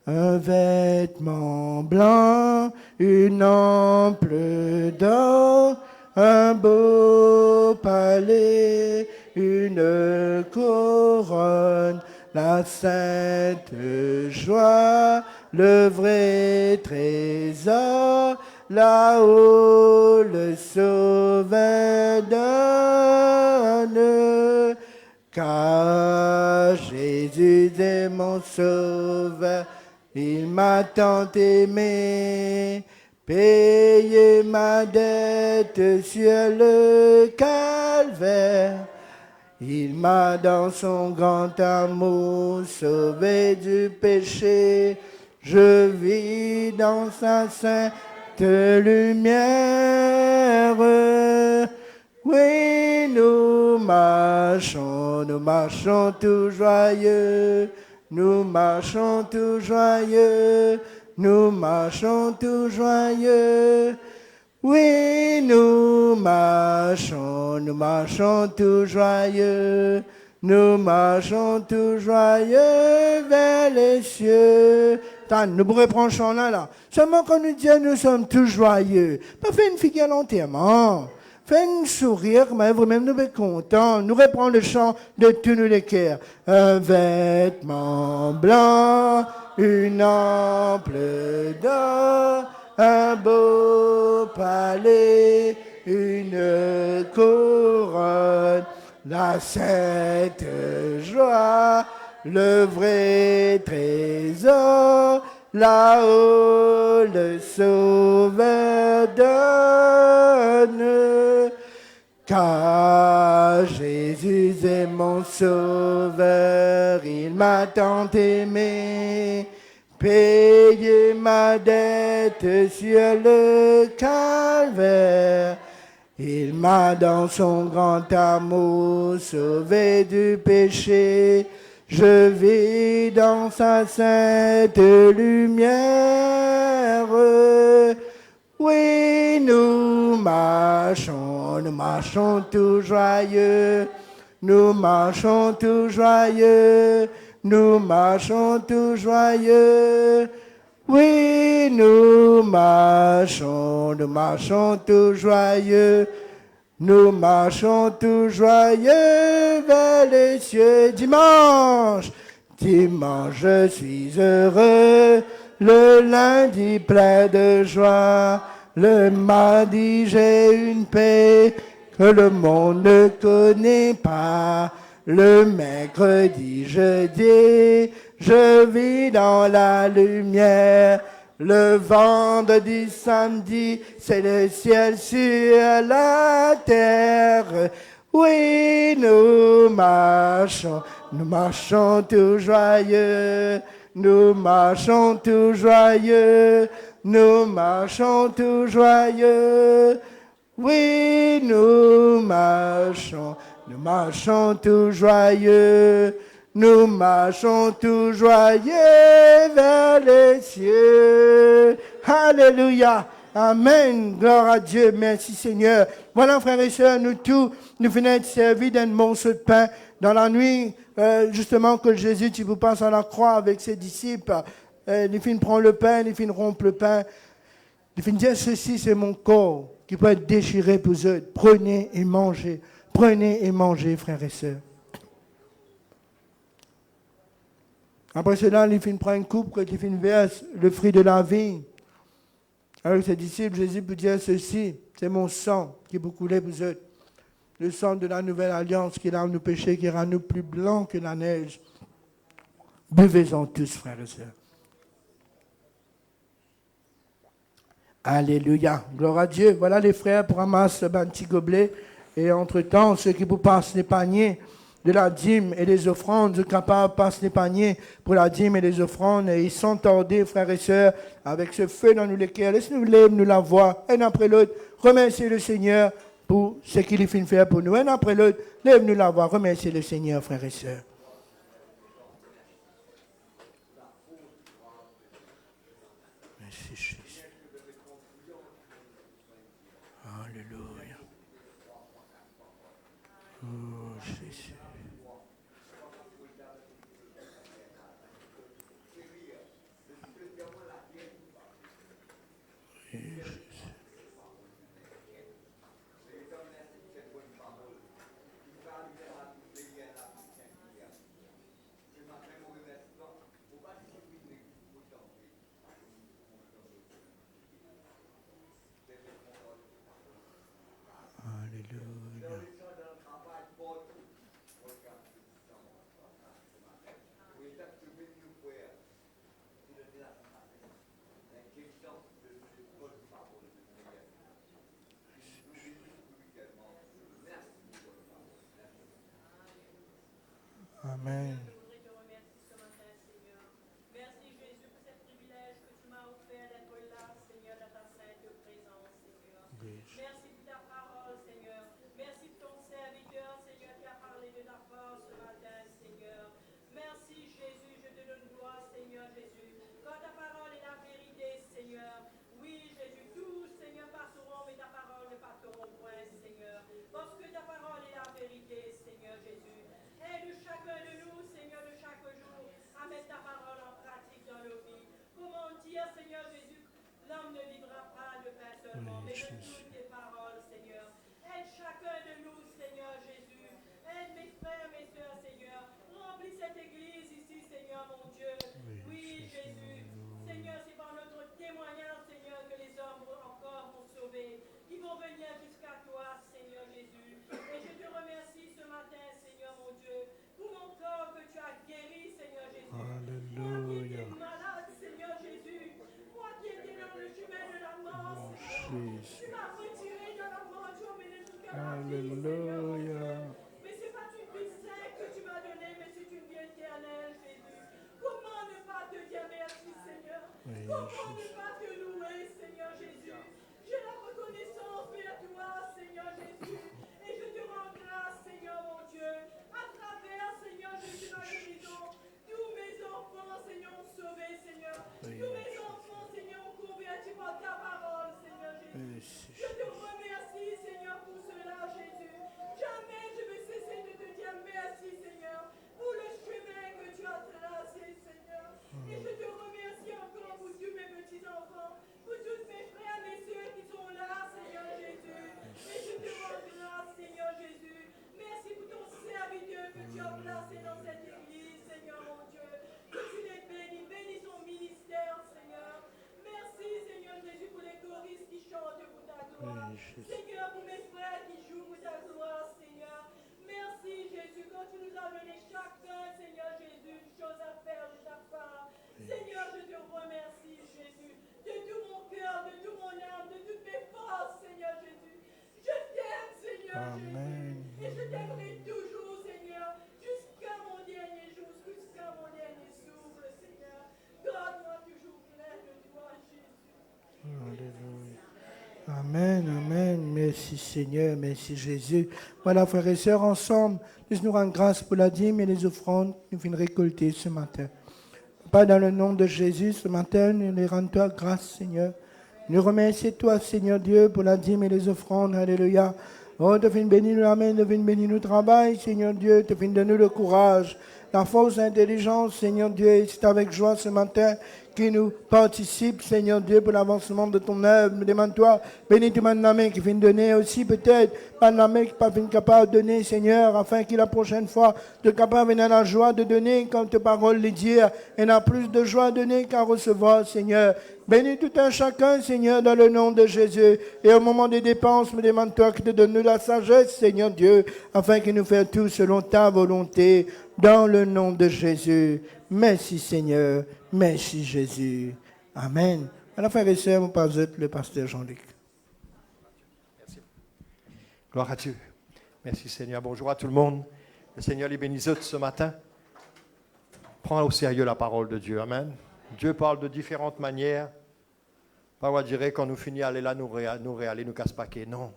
Un vêtement blanc, une ample d'or, un beau palais, une couronne, la sainte joie, le vrai trésor, là-haut le Sauveur donne, car Jésus est mon Sauveur. Il m'a tant aimé, payé ma dette sur le calvaire. Il m'a dans son grand amour sauvé du péché. Je vis dans sa sainte lumière. Oui, nous marchons tout joyeux. Nous marchons tout joyeux, nous marchons tout joyeux. Oui, nous marchons tout joyeux. Nous marchons tout joyeux vers les cieux. Nous pourrions prendre ce là. Seulement quand nous disons nous sommes tous joyeux, pas faire une figure l'enterrement. Fais-nous sourire, mais vous-même nous sommes contents. Nous reprenons le chant de tous nos cœurs. Un vêtement blanc, une ample d'or, un beau palais, une couronne, la sainte joie, le vrai trésor, là-haut le Sauveur donne. Car Jésus est mon Sauveur, il m'a tant aimé, payé ma dette sur le calvaire. Il m'a dans son grand amour sauvé du péché. Je vis dans sa sainte lumière. Oui, nous marchons tout joyeux. Nous marchons tout joyeux. Nous marchons tout joyeux. Oui, nous marchons tout joyeux. Nous marchons tout joyeux vers les cieux. Dimanche, je suis heureux. Le lundi plein de joie. Le mardi, j'ai une paix que le monde ne connaît pas. Le mercredi, jeudi, je vis dans la lumière. Le vendredi, samedi, c'est le ciel sur la terre. Oui, nous marchons tout joyeux. Nous marchons tout joyeux. Nous marchons tout joyeux. Oui, nous marchons tout joyeux. Nous marchons tout joyeux vers les cieux. Alléluia. Amen. Gloire à Dieu. Merci Seigneur. Voilà, frères et sœurs, nous venons être servis d'un morceau de pain dans la nuit, justement, que Jésus, tu vous passes à la croix avec ses disciples. Les filles prennent le pain, les filles rompent le pain. Les filles disent, ceci, c'est mon corps qui peut être déchiré pour eux. Prenez et mangez. Prenez et mangez, frères et sœurs. Après cela, les filles prennent une coupe, les filles versent le fruit de la vie. Avec ses disciples, Jésus peut dire ceci, c'est mon sang qui est coulé pour eux. Le sang de la nouvelle alliance qui lave nos péchés, qui rend nous plus blancs que la neige. Buvez-en tous, frères et sœurs. Alléluia. Gloire à Dieu. Voilà les frères pour ramasser un petit gobelet. Et entre-temps, ceux qui vous passent les paniers de la dîme et les offrandes, ceux capables passent les paniers pour la dîme et les offrandes. Et ils sont tordés, frères et sœurs, avec ce feu dans nous les cœurs. Laisse-nous lève nous la voix, un après l'autre. Remerciez le Seigneur pour ce qu'il finit de faire pour nous. Un après l'autre, lève-nous la voix. Remerciez le Seigneur, frères et sœurs. Merci Jésus. Alléluia. Oh Jésus. Amen. Je te remercie ce matin, Seigneur. Merci Jésus pour ce privilège que tu m'as offert d'être là, Seigneur, dans ta sainte présence, Seigneur. Merci pour ta parole, Seigneur. Merci pour ton serviteur, Seigneur, qui a parlé de ta part ce matin, Seigneur. Merci Jésus, je te donne gloire, Seigneur Jésus. Quand ta parole est la vérité, Seigneur. Oui, Jésus, tous, Seigneur, passeront, mais ta parole ne passeront point, Seigneur. Parce que ta parole est la vérité, Seigneur Jésus. Aide chacun de nous, Seigneur, de chaque jour, à mettre ta parole en pratique dans nos vies. Comment dire, Seigneur Jésus, l'homme ne vivra pas de pain seulement, mais de toutes tes paroles, Seigneur. Aide chacun de nous, Seigneur Jésus. Aide mes frères, mes soeurs, Seigneur. Remplis cette église ici, Seigneur, mon Dieu. Oui, Jésus. Seigneur, c'est par notre témoignage, Seigneur, que les hommes encore vont sauver, qui vont venir jusqu'à toi, Seigneur Jésus. Et je te remercie ce matin, Seigneur, mon Dieu, pour mon corps que tu as guéri, Seigneur Jésus. Moi qui étais malade, Seigneur Jésus. Moi qui étais dans le chemin de la mort, Seigneur. Tu m'as retiré de la mort, tu as emmené jusqu'à la vie, Seigneur, mon Dieu. Mais ce n'est pas une vie sainte que tu m'as donnée, mais c'est une vie éternelle, Jésus. Comment ne pas te dire merci, Seigneur? Comment ne pas te louer, Seigneur Jésus? J'ai la reconnaissance vers toi, Seigneur Jésus. Et je te rends grâce, Seigneur, mon Dieu. À travers, Seigneur Jésus, ma guérison, tous mes enfants, Seigneur, ont sauvé, Seigneur. Tous mes enfants, Seigneur, ont converti par ta parole, Seigneur Jésus. Je te remercie, Seigneur, pour cela, Jésus. Jamais je vais cesser de te dire merci, Seigneur, pour le chemin que tu as tracé, Seigneur. Et je te remercie encore pour tous mes petits-enfants, pour tous mes frères, mes soeurs qui sont là, Seigneur Jésus. Et je te rends grâce, Seigneur Jésus. Merci pour ton serviteur que tu as placé dans cette église, Seigneur mon Dieu. Que tu les bénis, bénis son ministère, Seigneur. Merci, Seigneur Jésus, pour les choristes qui chantent pour ta gloire. Seigneur, pour mes frères qui jouent pour ta gloire, Seigneur. Merci, Jésus, quand tu nous as donné chacun, Seigneur Jésus, une chose à faire de ta part. Seigneur, je te remercie, Jésus, de tout mon cœur, de tout mon âme, de toutes mes forces, Seigneur Jésus. Je t'aime, Seigneur Jésus, et je t'aimerai toujours, Seigneur, jusqu'à mon dernier jour, jusqu'à mon dernier souffle, Seigneur. Garde-moi toujours plein de toi, Jésus. Alléluia. Amen, amen. Merci Seigneur, merci Jésus. Voilà, frères et sœurs, ensemble, nous rendre grâce pour la dîme et les offrandes que nous venons récolter ce matin. Pas dans le nom de Jésus, ce matin, nous les rendons toi grâce, Seigneur. Nous remercions toi, Seigneur Dieu, pour la dîme et les offrandes. Alléluia. Oh, te fais bénir nous l'amène, te fais bénir nous travail, Seigneur Dieu, te fais donner le courage, la force, l'intelligence, Seigneur Dieu. Et c'est avec joie ce matin qui nous participe, Seigneur Dieu, pour l'avancement de ton œuvre. Nous demande-toi, bénis tout mon ami qui vient de donner aussi, peut-être, mon ami qui n'est pas capable de donner, Seigneur, afin qu'il la prochaine fois, de capable venir la joie de donner, comme tes paroles les dire, et n'a plus de joie à donner qu'à recevoir, Seigneur. Bénis tout un chacun, Seigneur, dans le nom de Jésus. Et au moment des dépenses, me demande-toi que te donne la sagesse, Seigneur Dieu, afin qu'il nous fasse tout selon ta volonté, dans le nom de Jésus. Merci, Seigneur. Merci, Jésus. Amen. Alors, frères et sœurs, vous parlez le pasteur Jean-Luc. Gloire à Dieu. Merci Seigneur. Bonjour à tout le monde. Le Seigneur les bénisse ce matin. Prends au sérieux la parole de Dieu. Amen. Dieu parle de différentes manières. Pas on dirait quand nous finissons aller là, nous réaler, nous casse paquet. Non.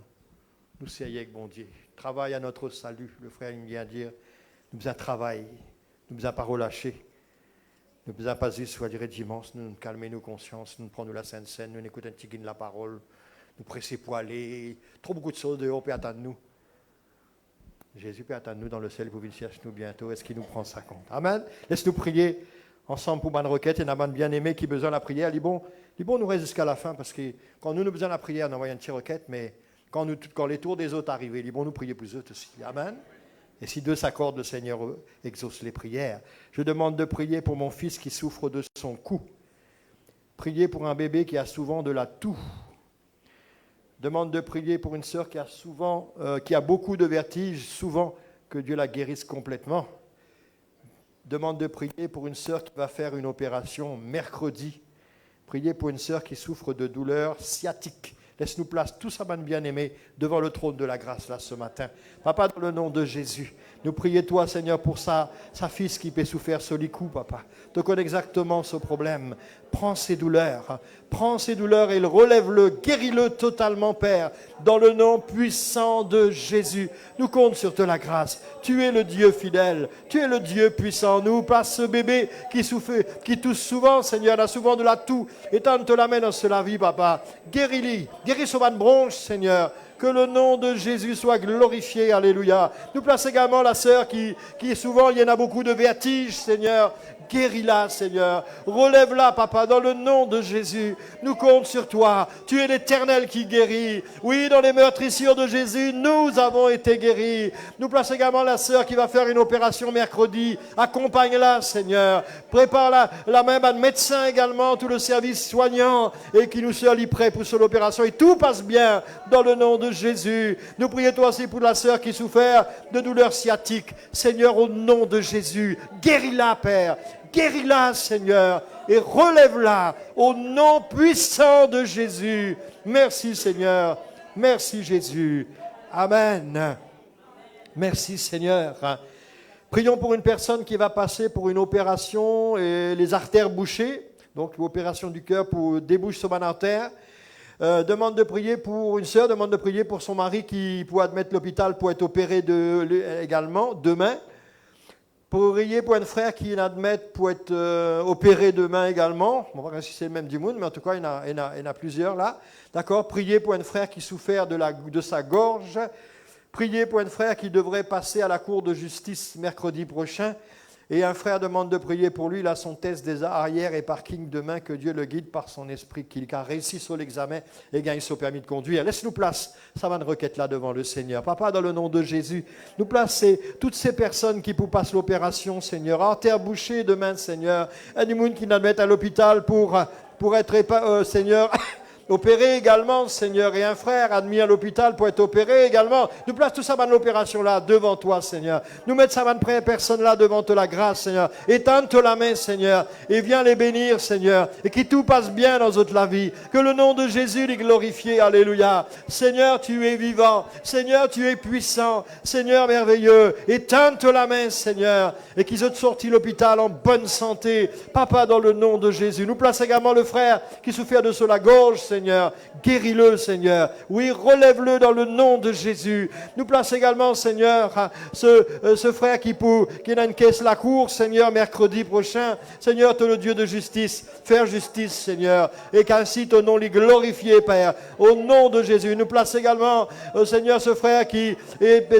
Nous sérieux avec bon Dieu. Travaille à notre salut. Le frère vient dire, nous besoin travail. Nous besoin pas relâcher. Nous besoin pas juste soit dire dimanche, nous calmer nos consciences, nous prenons la Sainte Seine, nous écoutons un petit de la parole. Nous presser pour aller, trop beaucoup de choses dehors peut attendre nous. Jésus peut attendre nous dans le ciel, vous venez chercher nous bientôt. Est-ce qu'il nous prend ça compte? Amen. Laisse-nous prier ensemble pour bonne requête. Il y en a un bien-aimé qui a besoin de la prière. Il bon, nous reste jusqu'à la fin parce que quand nous avons besoin de la prière, on envoie une petite requête, mais quand les tours des autres arrivent, il est bon nous prier pour eux aussi. Amen. Et si deux s'accordent, le Seigneur exauce les prières. Je demande de prier pour mon fils qui souffre de son cou. Prier pour un bébé qui a souvent de la toux. Demande de prier pour une sœur qui a beaucoup de vertiges, souvent que Dieu la guérisse complètement. Demande de prier pour une sœur qui va faire une opération mercredi. Priez pour une sœur qui souffre de douleurs sciatiques. Laisse-nous place tous à bien-aimés devant le trône de la grâce là ce matin. Papa, dans le nom de Jésus, nous prions toi Seigneur pour sa fils qui peut souffrir ce licou, papa. Tu connais exactement ce problème. Prends ses douleurs et relève-le, guéris-le totalement, Père, dans le nom puissant de Jésus. Nous comptons sur ta grâce. Tu es le Dieu fidèle, tu es le Dieu puissant. Nous passe ce bébé qui tousse souvent, Seigneur, a souvent de la toux. Étends la main dans cela vie, papa. Guéris-le, guéris son bronche, Seigneur. Que le nom de Jésus soit glorifié, alléluia. Nous place également la sœur qui souvent, il y en a beaucoup de vertiges, Seigneur. Guéris-la, Seigneur. Relève-la, papa, dans le nom de Jésus. Nous comptons sur toi. Tu es l'Éternel qui guérit. Oui, dans les meurtrissures de Jésus, nous avons été guéris. Nous place également la sœur qui va faire une opération mercredi. Accompagne-la, Seigneur. Prépare la même à médecin également, tout le service soignant, et qui nous soit prêt pour son opération. Et tout passe bien dans le nom de Jésus. Nous prions toi aussi pour la sœur qui souffre de douleurs sciatiques. Seigneur, au nom de Jésus, guéris-la, Père. Guéris-la, Seigneur, et relève-la au nom puissant de Jésus. Merci, Seigneur. Merci, Jésus. Amen. Merci, Seigneur. Prions pour une personne qui va passer pour une opération et les artères bouchées. Donc, l'opération du cœur pour déboucher sur une artère. Demande de prier pour une sœur, demande de prier pour son mari qui pourra admettre l'hôpital pour être opéré également demain. Pour prier pour un frère qui l'admette pour être opéré demain également. On va voir si c'est le même du monde, mais en tout cas, il y en a plusieurs là. D'accord. Priez pour un frère qui souffre de sa gorge. Priez pour un frère qui devrait passer à la cour de justice mercredi prochain. Et un frère demande de prier pour lui. Il a son test des arrières et parking demain. Que Dieu le guide par son esprit, qu'il a réussi sur l'examen et gagne son permis de conduire. Laisse-nous place. Ça va une requête là devant le Seigneur. Papa, dans le nom de Jésus, nous placer toutes ces personnes qui pour passer l'opération, Seigneur. Artère bouchée demain, Seigneur. Un du monde qui n'admette à l'hôpital pour être, Seigneur... opéré également, Seigneur, et un frère admis à l'hôpital pour être opéré également. Nous place tout ça dans l'opération là devant toi, Seigneur. Nous mettons ça dans personne là devant toi la grâce, Seigneur. Étends-toi la main, Seigneur, et viens les bénir, Seigneur, et que tout passe bien dans toute la vie. Que le nom de Jésus est glorifié, alléluia. Seigneur, tu es vivant. Seigneur, tu es puissant. Seigneur merveilleux, étends-toi la main, Seigneur, et qu'ils aient sorti l'hôpital en bonne santé. Papa, dans le nom de Jésus. Nous place également le frère qui souffre de la gorge, Seigneur, guéris-le, Seigneur. Oui, relève-le dans le nom de Jésus. Nous place également, Seigneur, ce frère qui a une caisse la cour, Seigneur, mercredi prochain. Seigneur, tu es le Dieu de justice. Faire justice, Seigneur. Et qu'ainsi ton nom l'est glorifié, Père. Au nom de Jésus. Nous place également, Seigneur, ce frère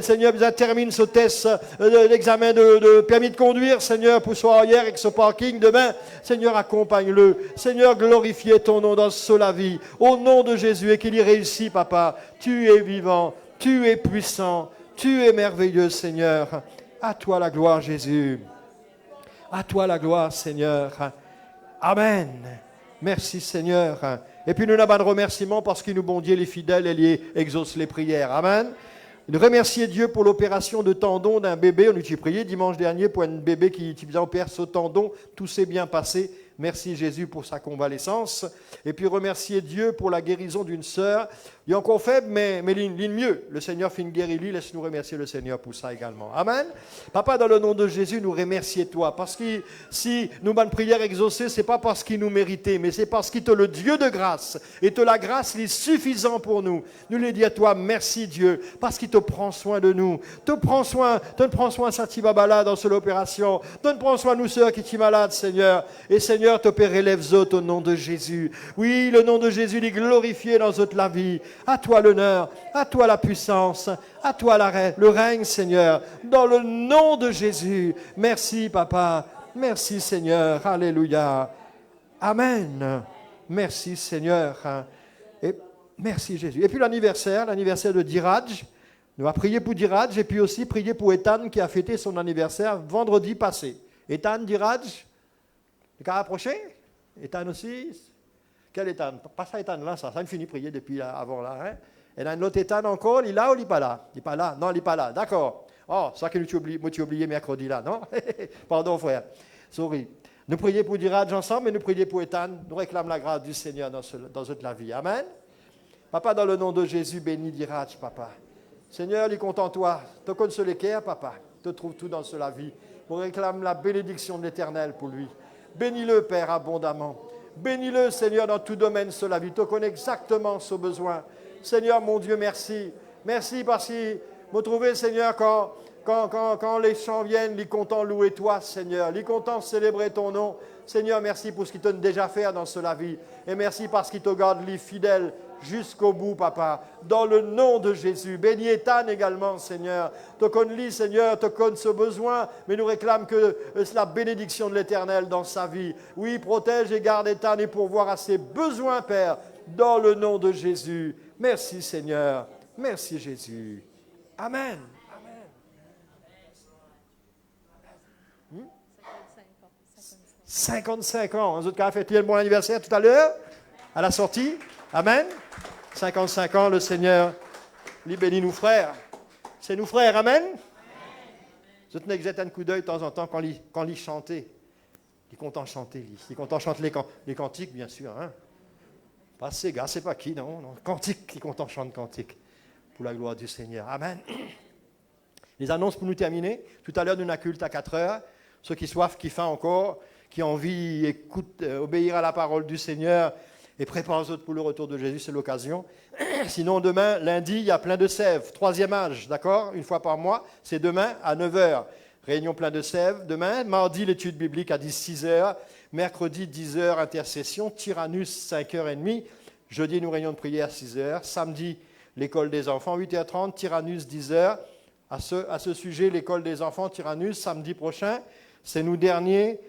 Seigneur, termine ce test, l'examen de permis de conduire, Seigneur, pour son arrière et ce parking demain. Seigneur, accompagne-le. Seigneur, glorifie ton nom dans la vie. Au nom de Jésus, et qu'il y réussit, papa. Tu es vivant, tu es puissant, tu es merveilleux, Seigneur. À toi la gloire, Jésus. À toi la gloire, Seigneur. Amen. Merci, Seigneur. Et puis nous n'avons pas de remerciement parce qu'il nous bon Dieu les fidèles et les exauce les prières. Amen. Nous remercier Dieu pour l'opération de tendon d'un bébé. On a prié dimanche dernier pour un bébé qui faisait opérer ce tendon. Tout s'est bien passé. Merci Jésus pour sa convalescence. Et puis remercier Dieu pour la guérison d'une sœur. Il est encore faible, mais l'île mieux. Le Seigneur fait une guérie, laisse-nous remercier le Seigneur pour ça également. Amen. Papa, dans le nom de Jésus, nous remercions toi. Parce que si nous avons une prière exaucée, ce n'est pas parce qu'il nous méritait, mais c'est parce qu'il est le Dieu de grâce. Et te la grâce est suffisant pour nous. Nous lui disons à toi, merci Dieu, parce qu'il te prend soin de nous. Te prends soin Sati Babala dans cette opération. Te prends soin nous, sœurs, qui sont malades, Seigneur. Et Seigneur, te père élève au nom de Jésus. Oui, le nom de Jésus est glorifié dans toute la vie. À toi l'honneur, à toi la puissance, à toi le règne, Seigneur, dans le nom de Jésus. Merci, Papa. Merci, Seigneur. Alléluia. Amen. Merci, Seigneur. Et merci, Jésus. Et puis l'anniversaire de Diraj. Nous avons prié pour Diraj et puis aussi prié pour Ethan qui a fêté son anniversaire vendredi passé. Ethan, Diraj, le cas approché? Ethan aussi? Quel Ethan? Pas ça Ethan là, ça me finit de prier depuis avant là. Hein? Et là, l'autre Ethan encore, il est là ou il n'est pas là? Il n'est pas là? Non, il n'est pas là, d'accord. Oh, ça que tu as oublié mercredi là, non? Pardon frère, sorry. Nous prions pour Diraj ensemble et nous prions pour Ethan. Nous réclamons la grâce du Seigneur dans toute la vie. Amen. Papa, dans le nom de Jésus, bénis Diraj, Papa. Seigneur, il est content toi. Te console les cœurs, Papa. Te trouve tout dans la vie. On réclame la bénédiction de l'Éternel pour lui. Bénis-le, Père, abondamment. Bénis-le, Seigneur, dans tout domaine de la vie. Tu connais exactement ce besoin. Seigneur, mon Dieu, merci. Merci parce que me trouver, Seigneur, quand les chants viennent, il est content de louer toi, Seigneur. Il est content de célébrer ton nom. Seigneur, merci pour ce qu'il t'a déjà fait dans la vie. Et merci parce qu'il te garde les fidèles jusqu'au bout, Papa. Dans le nom de Jésus. Bénis Ethan également, Seigneur. Te connais, Seigneur, te connais ce besoin, mais nous réclame que c'est la bénédiction de l'Éternel dans sa vie. Oui, protège et garde Ethan et pourvoir à ses besoins, Père, dans le nom de Jésus. Merci, Seigneur. Merci, Jésus. Amen. 55 ans. Un autre qui a fêté le bon anniversaire tout à l'heure, à la sortie. Amen. 55 ans, le Seigneur, lui bénit nous frères. C'est nous frères, amen. Je tenais que un coup d'œil de temps en temps quand il chantait. Il est content de chanter, il est content de chanter les cantiques, bien sûr. Hein. Pas ces gars, c'est pas qui, non. Cantiques, il est content de chanter cantiques. Pour la gloire du Seigneur. Amen. Les annonces pour nous terminer. Tout à l'heure, nous avons un culte à 4 heures. Ceux qui soivent, qui faim encore, qui ont envie, écoutent, obéir à la parole du Seigneur et préparent les autres pour le retour de Jésus, c'est l'occasion. Sinon, demain, lundi, il y a plein de sèves. 3e âge, d'accord? Une fois par mois. C'est demain à 9 heures. Réunion plein de sèves. Demain, mardi, l'étude biblique à 6 heures. Mercredi, 10 heures, intercession. Tyrannus, 5h30. Jeudi, nous réunion de prière à 6 heures. Samedi, l'école des enfants, 8h30. Tyrannus, 10 heures. À ce sujet, l'école des enfants, Tyrannus, samedi prochain. C'est nous derniers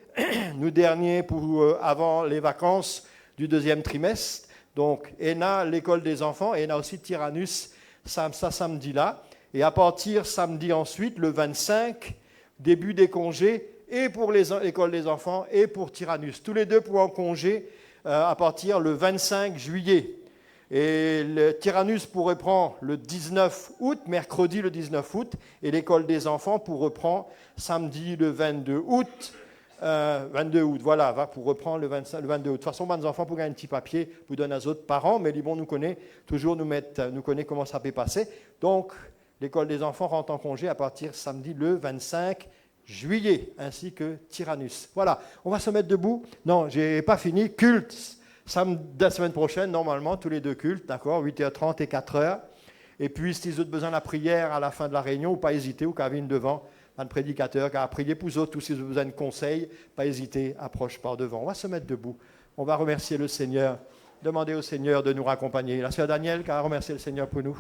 pour avant les vacances du 2e trimestre. Donc, ENA, l'école des enfants, et ENA aussi Tyrannus, ça samedi-là. Et à partir samedi ensuite, le 25, début des congés, et pour l'école des enfants, et pour Tyrannus. Tous les deux pour en congé à partir le 25 juillet. Et le Tyrannus pour reprendre le 19 août, mercredi le 19 août, et l'école des enfants pour reprendre samedi le 22 août. 22 août, voilà, pour reprendre le 22 août. De toute façon, les enfants pour gagner un petit papier, pour donner aux autres parents, mais bon, nous connaît comment ça peut passer. Donc, l'école des enfants rentre en congé à partir samedi le 25 juillet, ainsi que Tyrannus. Voilà, on va se mettre debout. Non, j'ai pas fini. Culte, samedi de la semaine prochaine, normalement, tous les deux cultes, d'accord, 8h30 et 4h. Et puis, si vous avez besoin de la prière à la fin de la réunion, ou pas hésiter, ou qu'à venir devant, un prédicateur qui a prié pour vous autres, ou si vous avez besoin de conseils, pas hésiter, approche par devant. On va se mettre debout. On va remercier le Seigneur, demander au Seigneur de nous raccompagner. La sœur Danielle qui a remercié le Seigneur pour nous.